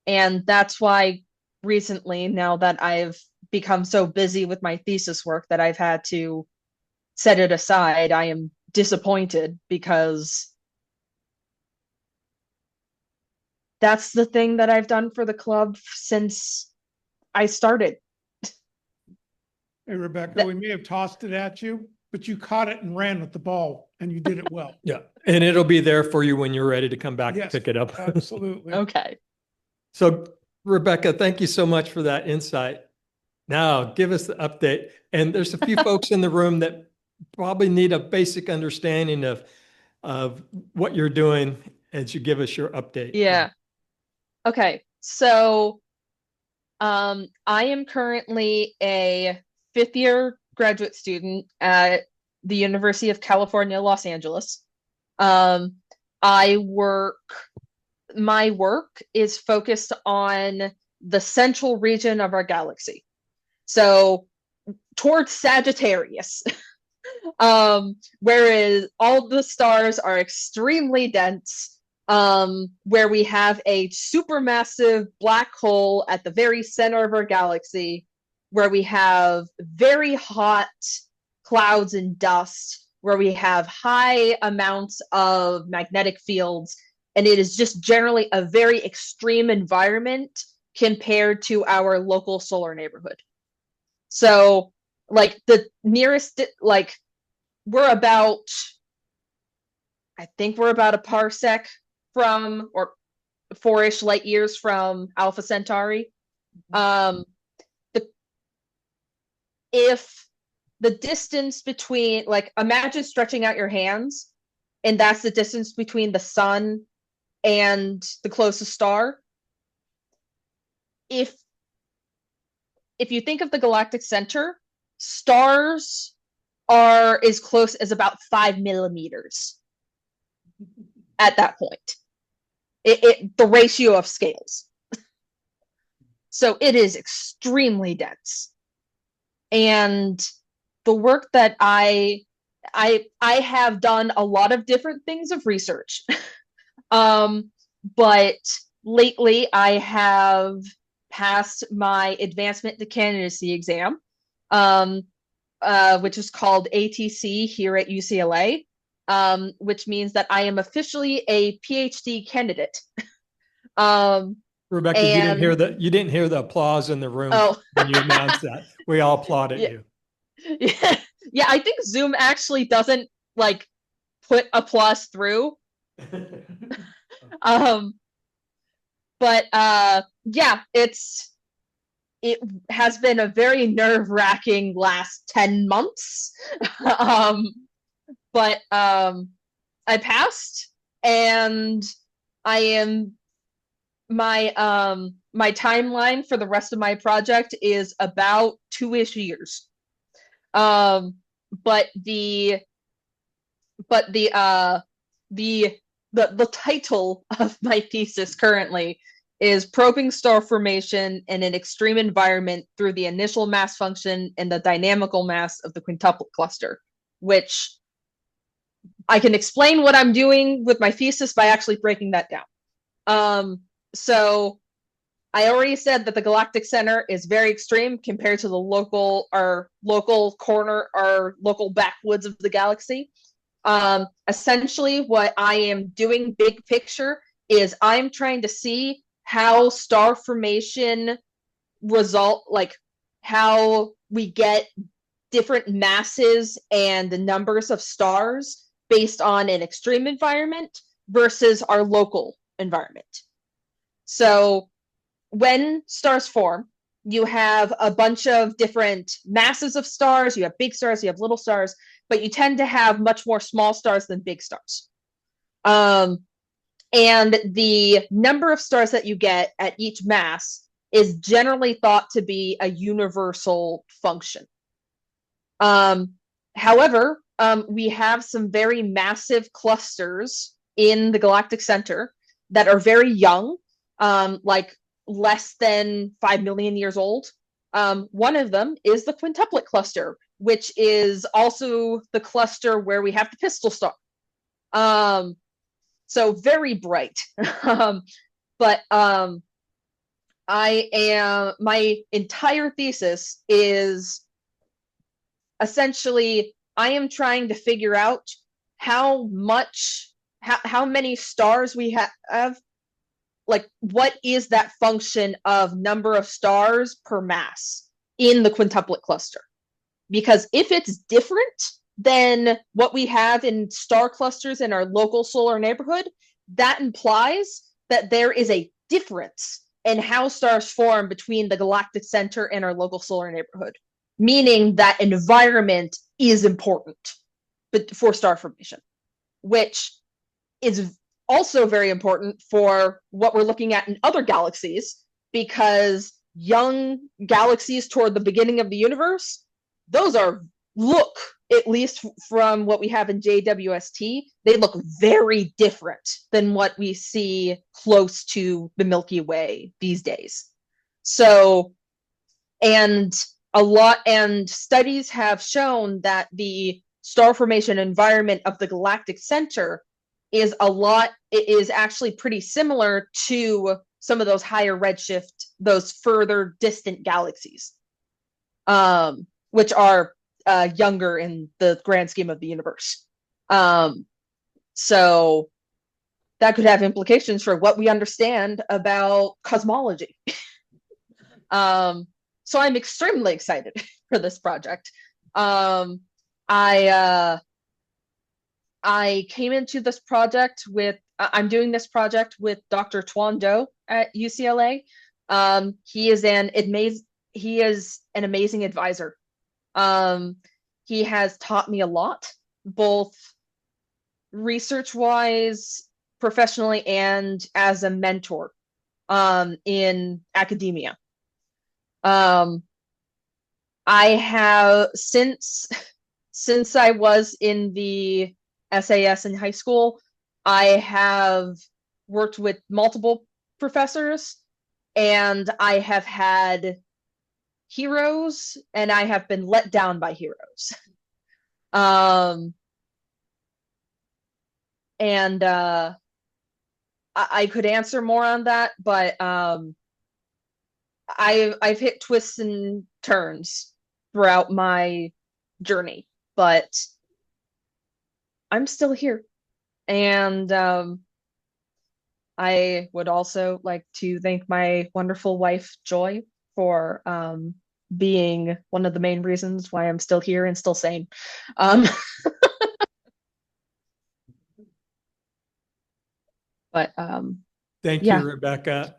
And that's why recently, now that I've become so busy with my thesis work that I've had to set it aside, I am disappointed, because that's the thing that I've done for the club since I started. Hey, Rebecca, we may have tossed it at you, but you caught it and ran with the ball, and you did it well. Yeah. And it'll be there for you when you're ready to come back Yes, and pick it up. Absolutely. Okay. So, Rebecca, thank you so much for that insight. Now, give us the update. And there's a few folks in the room that probably need a basic understanding of what you're doing as you give us your update. Yeah. Okay. So I am currently a 5th-year graduate student at the University of California, Los Angeles. My work is focused on the central region of our galaxy. So towards Sagittarius, whereas all the stars are extremely dense, where we have a supermassive black hole at the very center of our galaxy, where we have very hot clouds and dust, where we have high amounts of magnetic fields, and it is just generally a very extreme environment compared to our local solar neighborhood. So, like, the nearest, like, I think we're about a parsec from, or 4-ish light years from Alpha Centauri. If the distance between, like, imagine stretching out your hands, and that's the distance between the sun and the closest star. If you think of the galactic center, stars are as close as about 5 millimeters at that point. The ratio of scales. So it is extremely dense. And the work that I have done a lot of different things of research. But lately I have passed my advancement to candidacy exam, which is called ATC here at UCLA, which means that I am officially a PhD candidate. Rebecca, you didn't hear the applause in the room when you announced that. We all applauded you. Yeah, I think Zoom actually doesn't like put applause through. But yeah, it has been a very nerve-wracking last 10 months. But I passed, and I am my timeline for the rest of my project is about 2-ish years. But the title of my thesis currently is Probing Star Formation in an Extreme Environment Through the Initial Mass Function and the Dynamical Mass of the Quintuplet Cluster, which I can explain what I'm doing with my thesis by actually breaking that down. So I already said that the galactic center is very extreme compared to the local corner or local backwoods of the galaxy. Essentially, what I am doing big picture is I'm trying to see how star formation how we get different masses and the numbers of stars based on an extreme environment versus our local environment. So when stars form, you have a bunch of different masses of stars. You have big stars, you have little stars, but you tend to have much more small stars than big stars. And the number of stars that you get at each mass is generally thought to be a universal function. However, we have some very massive clusters in the galactic center that are very young, like less than 5 million years old. One of them is the quintuplet cluster, which is also the cluster where we have the pistol star. So very bright. But my entire thesis is essentially I am trying to figure out how many stars we have, like what is that function of number of stars per mass in the quintuplet cluster? Because if it's different than what we have in star clusters in our local solar neighborhood, that implies that there is a difference in how stars form between the galactic center and our local solar neighborhood, meaning that environment is important for star formation, which is also very important for what we're looking at in other galaxies, because young galaxies toward the beginning of the universe, those look, at least from what we have in JWST, they look very different than what we see close to the Milky Way these days. So, and studies have shown that the star formation environment of the galactic center is actually pretty similar to some of those higher redshift, those further distant galaxies, which are younger in the grand scheme of the universe. So that could have implications for what we understand about cosmology. So I'm extremely excited for this project. I came into this project with, I'm doing this project with Dr. Tuan Do at UCLA. He is an amazing advisor. He has taught me a lot, both research-wise, professionally, and as a mentor in academia. I have, since I was in the SAS in high school, I have worked with multiple professors, and I have had heroes, and I have been let down by heroes. And I could answer more on that, but I've hit twists and turns throughout my journey, but I'm still here. And I would also like to thank my wonderful wife, Joy, for being one of the main reasons why I'm still here and still sane. But Thank yeah. you, Rebecca.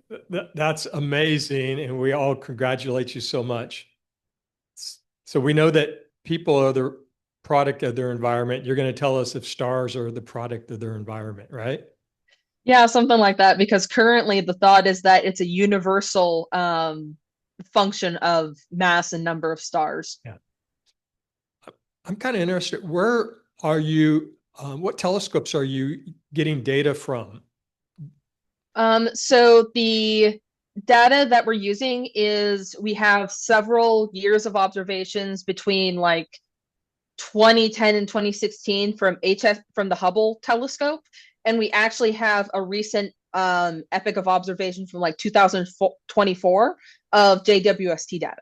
That's amazing, and we all congratulate you so much. So we know that people are the product of their environment. You're going to tell us if stars are the product of their environment, right? Yeah, something like that, because currently the thought is that it's a universal function of mass and number of stars. Yeah. I'm kind of interested. Where are you, what telescopes are you getting data from? So the data that we're using is, we have several years of observations between like 2010 and 2016 from the Hubble telescope, and we actually have a recent epic of observation from like 2024 of JWST data,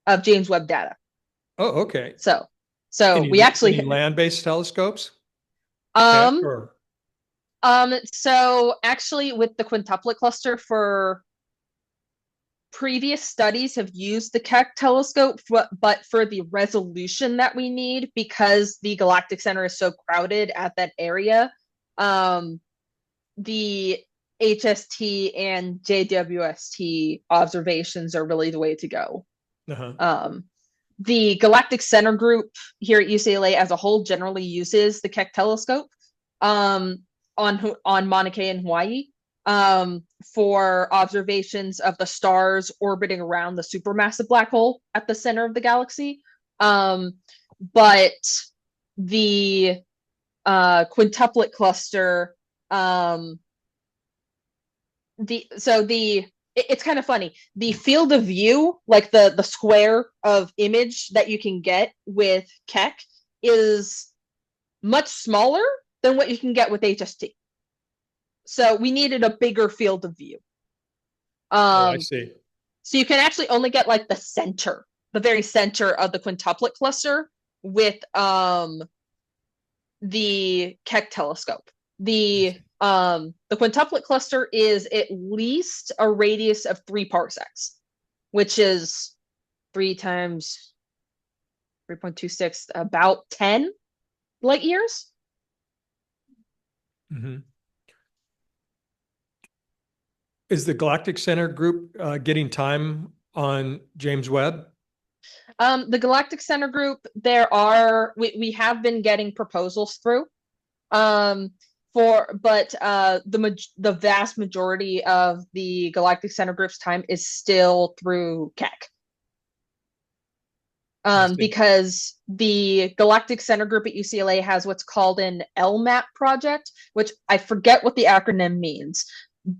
of James Webb data. Oh, okay. So we actually land-based telescopes. So actually, with the quintuplet cluster, for previous studies have used the Keck telescope, but for the resolution that we need, because the galactic center is so crowded at that area, the HST and JWST observations are really the way to go. The galactic center group here at UCLA as a whole generally uses the Keck telescope on Mauna Kea in Hawaii for observations of the stars orbiting around the supermassive black hole at the center of the galaxy. But the quintuplet cluster, it's kind of funny. The field of view, like the square of image that you can get with Keck, is much smaller than what you can get with HST. So we needed a bigger field of view. I see. So you can actually only get like the very center of the quintuplet cluster with the Keck telescope. The quintuplet cluster is at least a radius of 3 parsecs, which is 3 times 3.26, about 10 light years. Mm-hmm. Is the Galactic Center group getting time on James Webb? The Galactic Center group, we have been getting proposals through. the vast majority of the Galactic Center group's time is still through Keck. Because the Galactic Center group at UCLA has what's called an LMAP project, which I forget what the acronym means,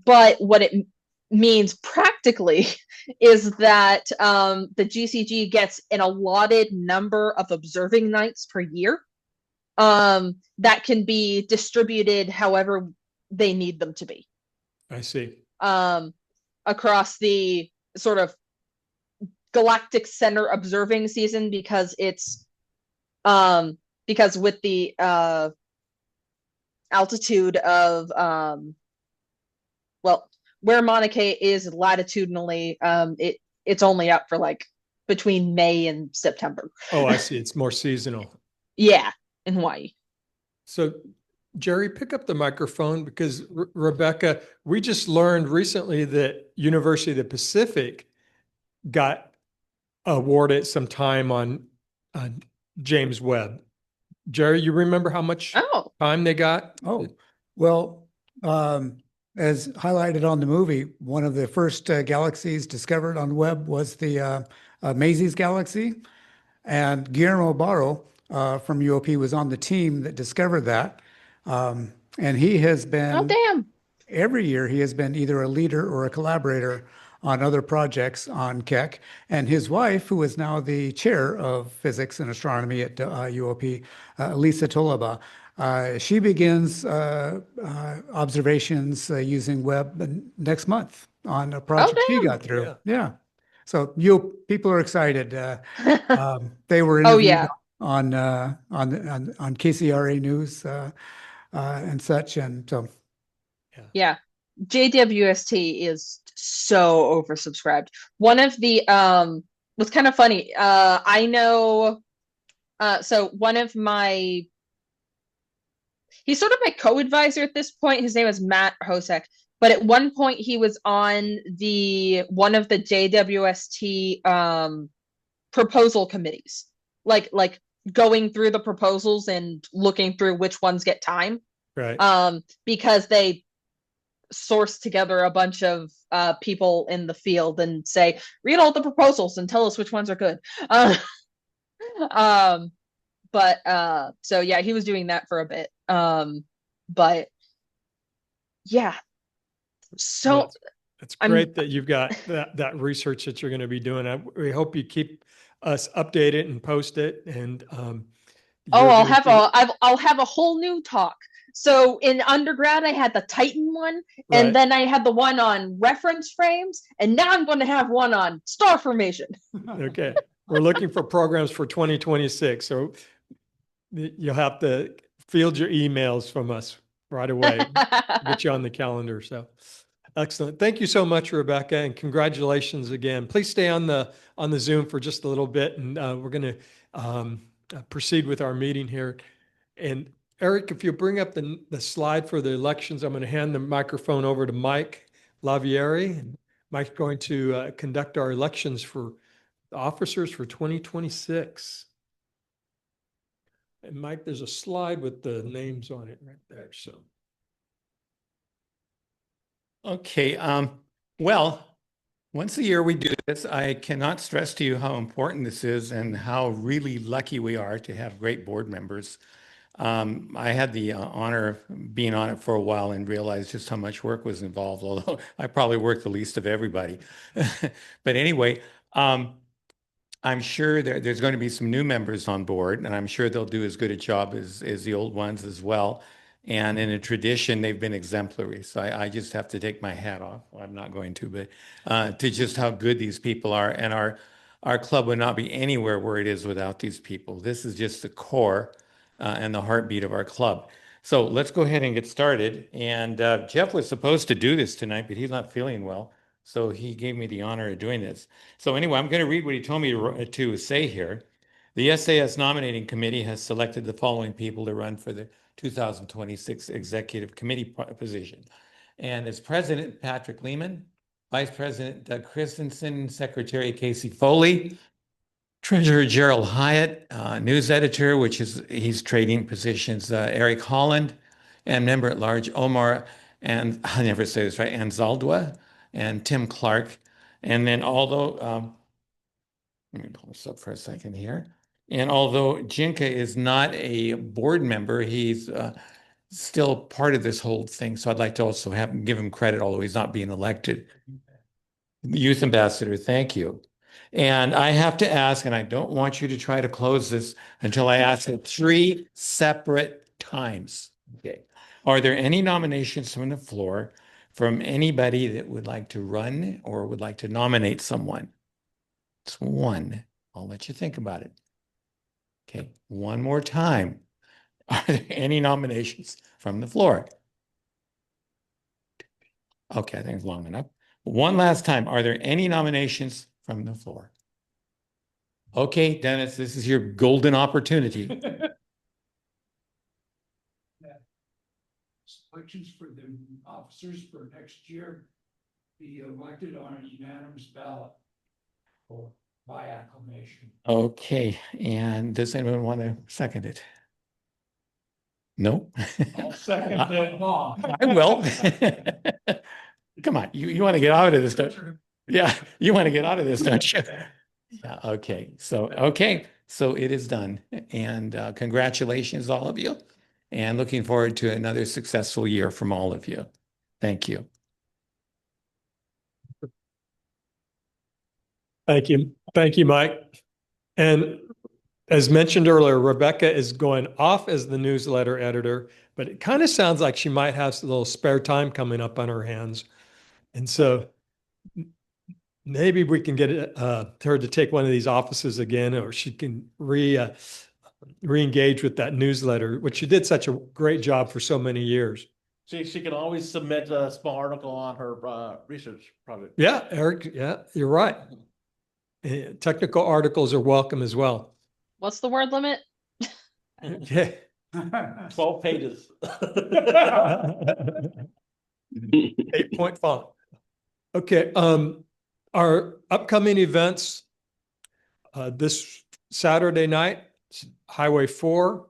but what it means practically is that the GCG gets an allotted number of observing nights per year that can be distributed however they need them to be. I see. Across the sort of Galactic Center observing season, because it's because with the altitude of well, where Mauna Kea is latitudinally, it's only up for like between May and September. Oh, I see. It's more seasonal. Yeah, in Hawaii. So, Jerry, pick up the microphone because Rebecca, we just learned recently that University of the Pacific got awarded some time on James Webb. Jerry, you remember how much time they got? Oh, well, as highlighted on the movie, one of the first galaxies discovered on Webb was the Maisie's galaxy. And Guillermo Barro from UOP was on the team that discovered that. And he has been, every year he has been either a leader or a collaborator on other projects on Keck. And his wife, who is now the chair of physics and astronomy at UOP, Lisa Tolaba, she begins observations using Webb next month on a project she got through. Yeah. So people are excited. They were interviewed on KCRA News and such, and so. Yeah, JWST is so oversubscribed. One of the what's kind of funny, I know. So one of my, he's sort of my co-advisor at this point. His name is Matt Hosek. But at one point he was on one of the JWST proposal committees, like going through the proposals and looking through which ones get time. Right. Because they source together a bunch of people in the field and say, read all the proposals and tell us which ones are good. So yeah, he was doing that for a bit. But yeah. So it's great that you've got that research that you're going to be doing. We hope you keep us updated and post it. And I'll have a whole new talk. So in undergrad, I had the Titan one, and then I had the one on reference frames, and now I'm going to have one on star formation. Okay, we're looking for programs for 2026, so you'll have to field your emails from us right away. Get you on the calendar. So excellent. Thank you so much, Rebecca, and congratulations again. Please stay on the Zoom for just a little bit, and we're going to proceed with our meeting here. And Eric, if you bring up the slide for the elections, I'm going to hand the microphone over to Mike Lavieri. And Mike's going to conduct our elections for the officers for 2026. And Mike, there's a slide with the names on it right there. So. Okay. Well, once a year we do this. I cannot stress to you how important this is and how really lucky we are to have great board members. I had the honor of being on it for a while and realized just how much work was involved, although I probably worked the least of everybody. But anyway, I'm sure there's going to be some new members on board, and I'm sure they'll do as good a job as the old ones as well. And in a tradition, they've been exemplary. So I just have to take my hat off. Well, I'm not going to, but to just how good these people are. And our club would not be anywhere where it is without these people. This is just the core and the heartbeat of our club. So let's go ahead and get started. And Jeff was supposed to do this tonight, but he's not feeling well. So he gave me the honor of doing this. So anyway, I'm going to read what he told me to say here. The SAS nominating committee has selected the following people to run for the 2026 executive committee position. And as president, Patrick Lehman, vice president, Doug Christensen, secretary, Casey Foley, treasurer, Gerald Hyatt, news editor, he's trading positions, Eric Holland, and member at large Omar, and I'll never say this right, Anzaldua and Tim Clark. And then although, let me pull this up for a second here. And although Jinka is not a board member, he's still part of this whole thing. So I'd like to also give him credit, although he's not being elected. Youth Ambassador, thank you. And I have to ask, and I don't want you to try to close this until I ask it 3 separate times. Okay. Are there any nominations from the floor from anybody that would like to run or would like to nominate someone? It's 1. I'll let you think about it. Okay, one more time. Are there any nominations from the floor? Okay, I think it's long enough. One last time. Are there any nominations from the floor? Okay, Dennis, this is your golden opportunity. Elections for the officers for next year be elected on a unanimous ballot or by acclamation. Okay, and does anyone want to second it? No? I'll second that law. I will. Come on, you want to get out of this, don't you? Yeah, you want to get out of this, don't you? Yeah, okay, so it is done. And congratulations, all of you. And looking forward to another successful year from all of you. Thank you. Thank you. Thank you, Mike. And as mentioned earlier, Rebecca is going off as the newsletter editor, but it kind of sounds like she might have a little spare time coming up on her hands. And so maybe we can get her to take one of these offices again, or she can re-engage with that newsletter, which she did such a great job for so many years. She can always submit a small article on her research project. Yeah, Eric, yeah, you're right. Technical articles are welcome as well. What's the word limit? Okay. 12 pages. 8-point font. Okay. Our upcoming events this Saturday night, Highway 4.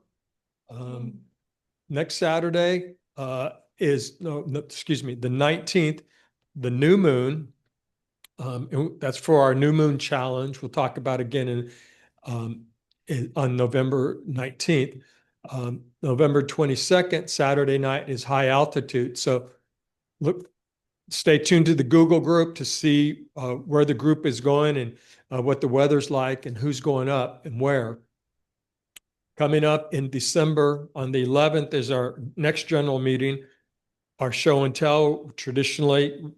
Next Saturday is the 19th, the new moon. And that's for our new moon challenge. We'll talk about again on November 19th. November 22nd, Saturday night, is high altitude. So stay tuned to the Google group to see where the group is going and what the weather's like and who's going up and where. Coming up in December on the 11th is our next general meeting. Our show and tell traditionally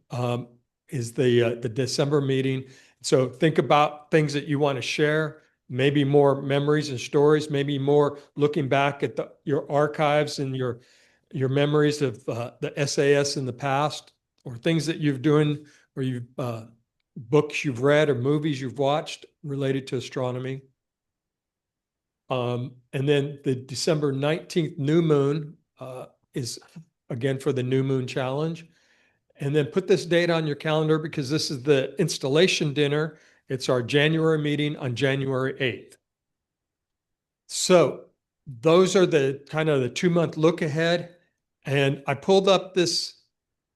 is the December meeting. So think about things that you want to share, maybe more memories and stories, maybe more looking back at your archives and your memories of the SAS in the past, or things that you've doing, or you've books you've read or movies you've watched related to astronomy. And then the December 19th new moon is again for the new moon challenge. And then put this date on your calendar because this is the installation dinner. It's our January meeting on January 8th. So those are the kind of the 2-month look ahead. And I pulled up this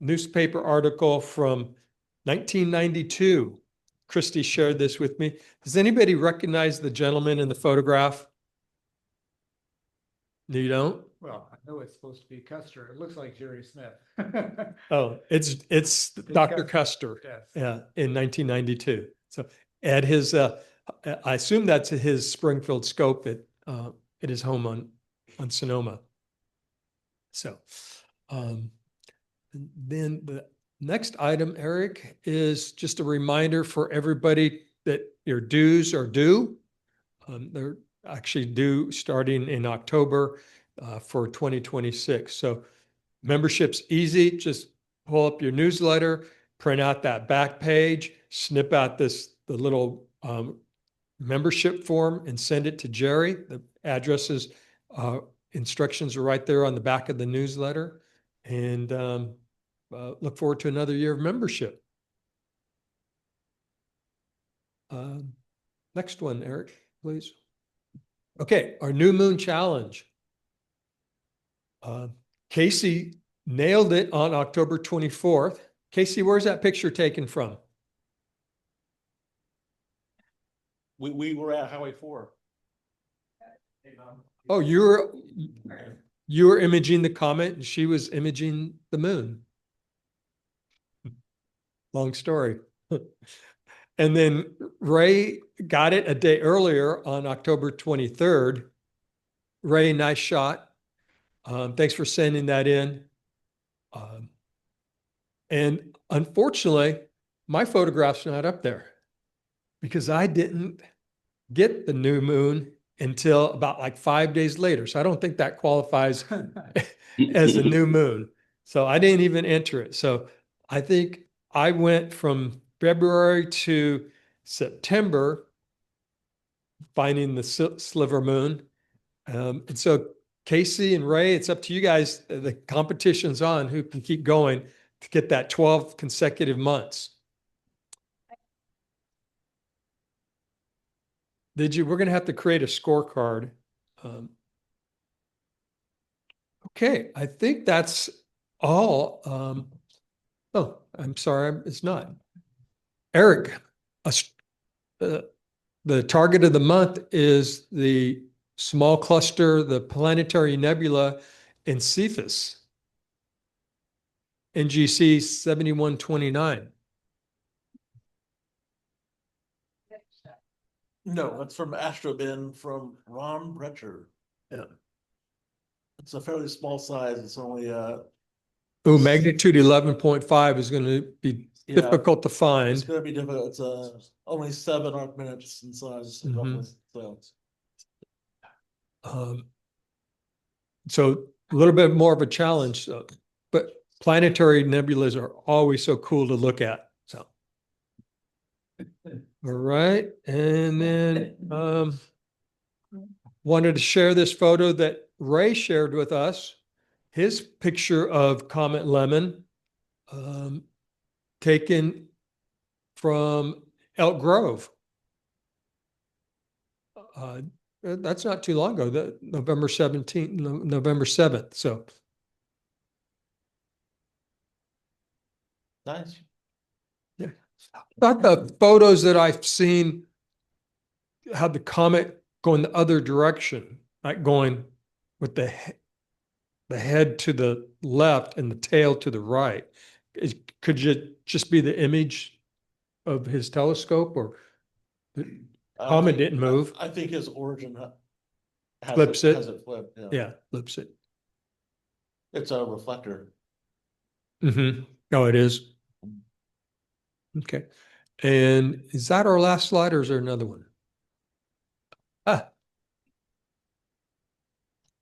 newspaper article from 1992. Christy shared this with me. Does anybody recognize the gentleman in the photograph? No, you don't? Well, I know it's supposed to be Custer. It looks like Jerry Smith. Oh, it's Dr. Custer, Yes. yeah, in 1992. So at his, I assume that's his Springfield scope at his home on Sonoma. So then the next item, Eric, is just a reminder for everybody that your dues are due. They're actually due starting in October for 2026. So membership's easy. Just pull up your newsletter, print out that back page, snip out the little membership form and send it to Jerry. The addresses, instructions are right there on the back of the newsletter. And look forward to another year of membership. Next one, Eric, please. Okay, our new moon challenge. Casey nailed it on October 24th. Casey, where's that picture taken from? We were at Highway 4. Oh, you were imaging the comet and she was imaging the moon. Long story. And then Ray got it a day earlier on October 23rd. Ray, nice shot. Thanks for sending that in. And unfortunately, my photograph's not up there because I didn't get the new moon until about like 5 days later. So I don't think that qualifies as a new moon. So I didn't even enter it. So I think I went from February to September finding the sliver moon. And so Casey and Ray, it's up to you guys. The competition's on who can keep going to get that 12 consecutive months. We're going to have to create a scorecard. Okay, I think that's all. Oh, I'm sorry, it's not. Eric, the target of the month is the small cluster, the planetary nebula in Cephas, NGC 7129. No, that's from Astrobin from Ron Brecher. Yeah. It's a fairly small size. It's only Oh, magnitude 11.5 is going to be difficult to find. It's going to be difficult. It's only 7 arc minutes in size, roughly. So a little bit more of a challenge, but planetary nebulas are always so cool to look at. So, all right, and then wanted to share this photo that Ray shared with us. His picture of Comet Lemon, taken from Elk Grove. That's not too long ago, November 17th, November 7th. So nice. Yeah. I thought the photos that I've seen had the comet going the other direction, like going with the head to the left and the tail to the right. Could it just be the image of his telescope, or the comet didn't move? I think his origin Flips it. has it flipped. Yeah, flips it. It's a reflector. Mm-hmm. Oh, it is. Okay. And is that our last slide, or is there another one? Ah,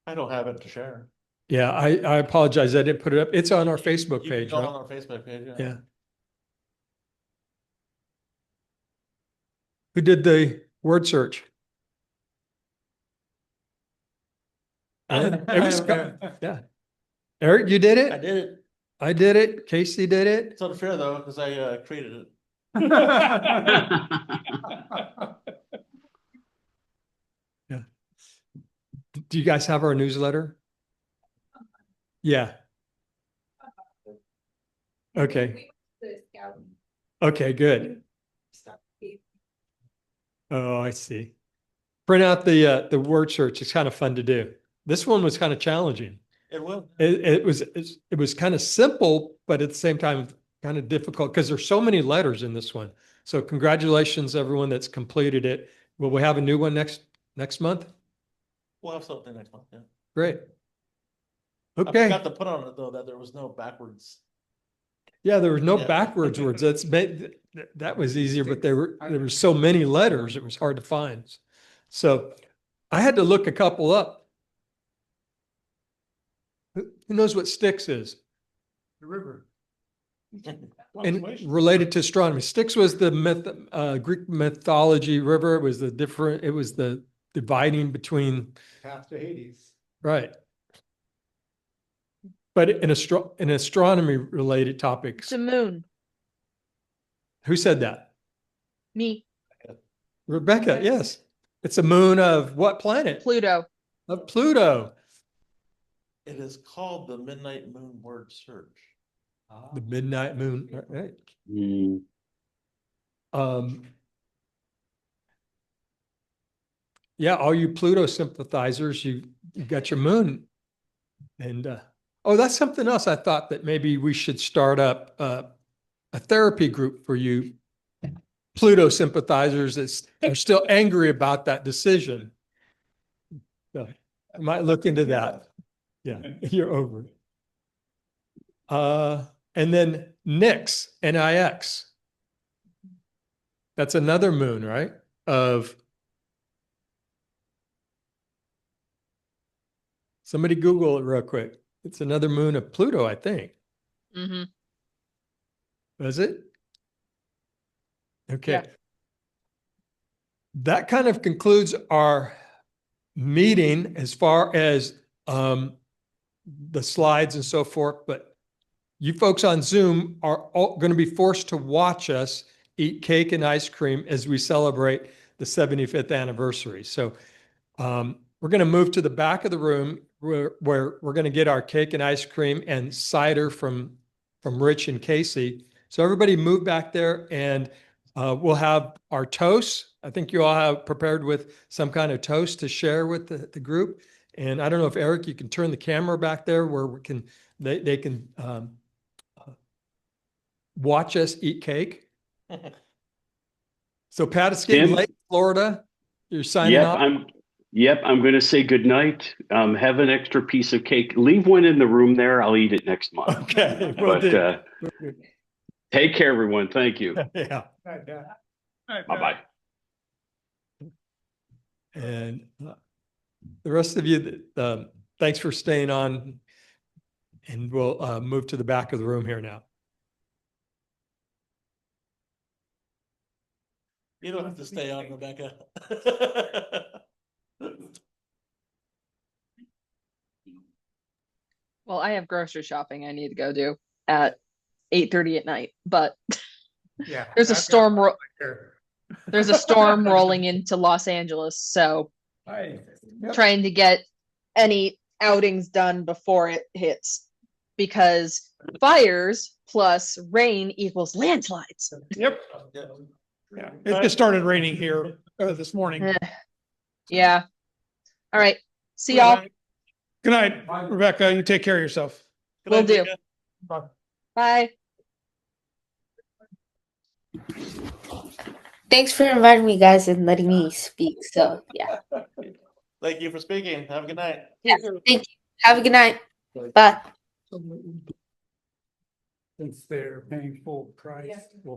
I don't have it to share. yeah, I apologize. I didn't put it up. It's on our Facebook You page, can go right? on our Facebook page. Yeah. Who did the word search? It was, yeah. Eric, you did I it? did it. I did it. Casey did it. It's unfair though, because I created it. Yeah. Do you guys have our newsletter? Yeah. Okay. Okay, good. Oh, I see. Print out the word search. It's kind of fun to do. This one was kind of challenging. It will. It was kind of simple, but at the same time, kind of difficult because there's so many letters in this one. So congratulations, everyone that's completed it. Will we have a new one next month? We'll have something next month. Yeah. Great. I Okay. forgot to put on it though that there was no backwards. Yeah, there was no Yeah. backwards words. That was easier, but there were so many letters, it was hard to find. So I had to look a couple up. Who knows what Styx is? The river. And related to astronomy. Styx was the Greek mythology river. It was the dividing between, Path to Hades. right. But in astronomy related topics, It's a moon. who said that? Me. Rebecca, yes. It's a moon of what planet? Pluto. Of Pluto. It is called the Midnight Moon Word Search. The midnight moon, right? Mm. Yeah, all you Pluto sympathizers, you got your moon. And oh, that's something else I thought that maybe we should start up a therapy group for you Pluto sympathizers that are still angry about that decision. So I might look into that. Yeah, you're over it. And then Nix, Nix. That's another moon, right? Of somebody Google it real quick. It's another moon of Pluto, I think. Mm-hmm. Is it? Okay. Yeah. That kind of concludes our meeting as far as the slides and so forth. But you folks on Zoom are all going to be forced to watch us eat cake and ice cream as we celebrate the 75th anniversary. So we're going to move to the back of the room where we're going to get our cake and ice cream and cider from Rich and Casey. So everybody move back there, and we'll have our toast. I think you all have prepared with some kind of toast to share with the group. And I don't know if Eric, you can turn the camera back there where they can watch us eat cake. So Pat, it's getting Tim? late, Florida. You're signing off. I'm going to say goodnight. Have an extra piece of cake. Leave one in the room there. I'll eat it next month. Okay. But take care, everyone. Thank you. Yeah. Bye-bye. And the rest of you, thanks for staying on. And we'll move to the back of the room here now. You don't have to stay on, Rebecca. Well, I have grocery shopping I need to go do at 8:30 at night, but Yeah. there's a storm. There's a storm rolling into Los Angeles, so trying to get any outings done before it hits, because fires plus rain equals landslides. Yep. Yeah. It just started raining here this morning. Yeah. All right. See y'all. Good night, Rebecca. You take care of yourself. Will do. Bye. Bye. Thanks for inviting me, guys, and letting me speak. So, yeah. Thank you for speaking. Have a good night. Yes, thank you. Have a good night. Bye. Since they're paying full price, we'll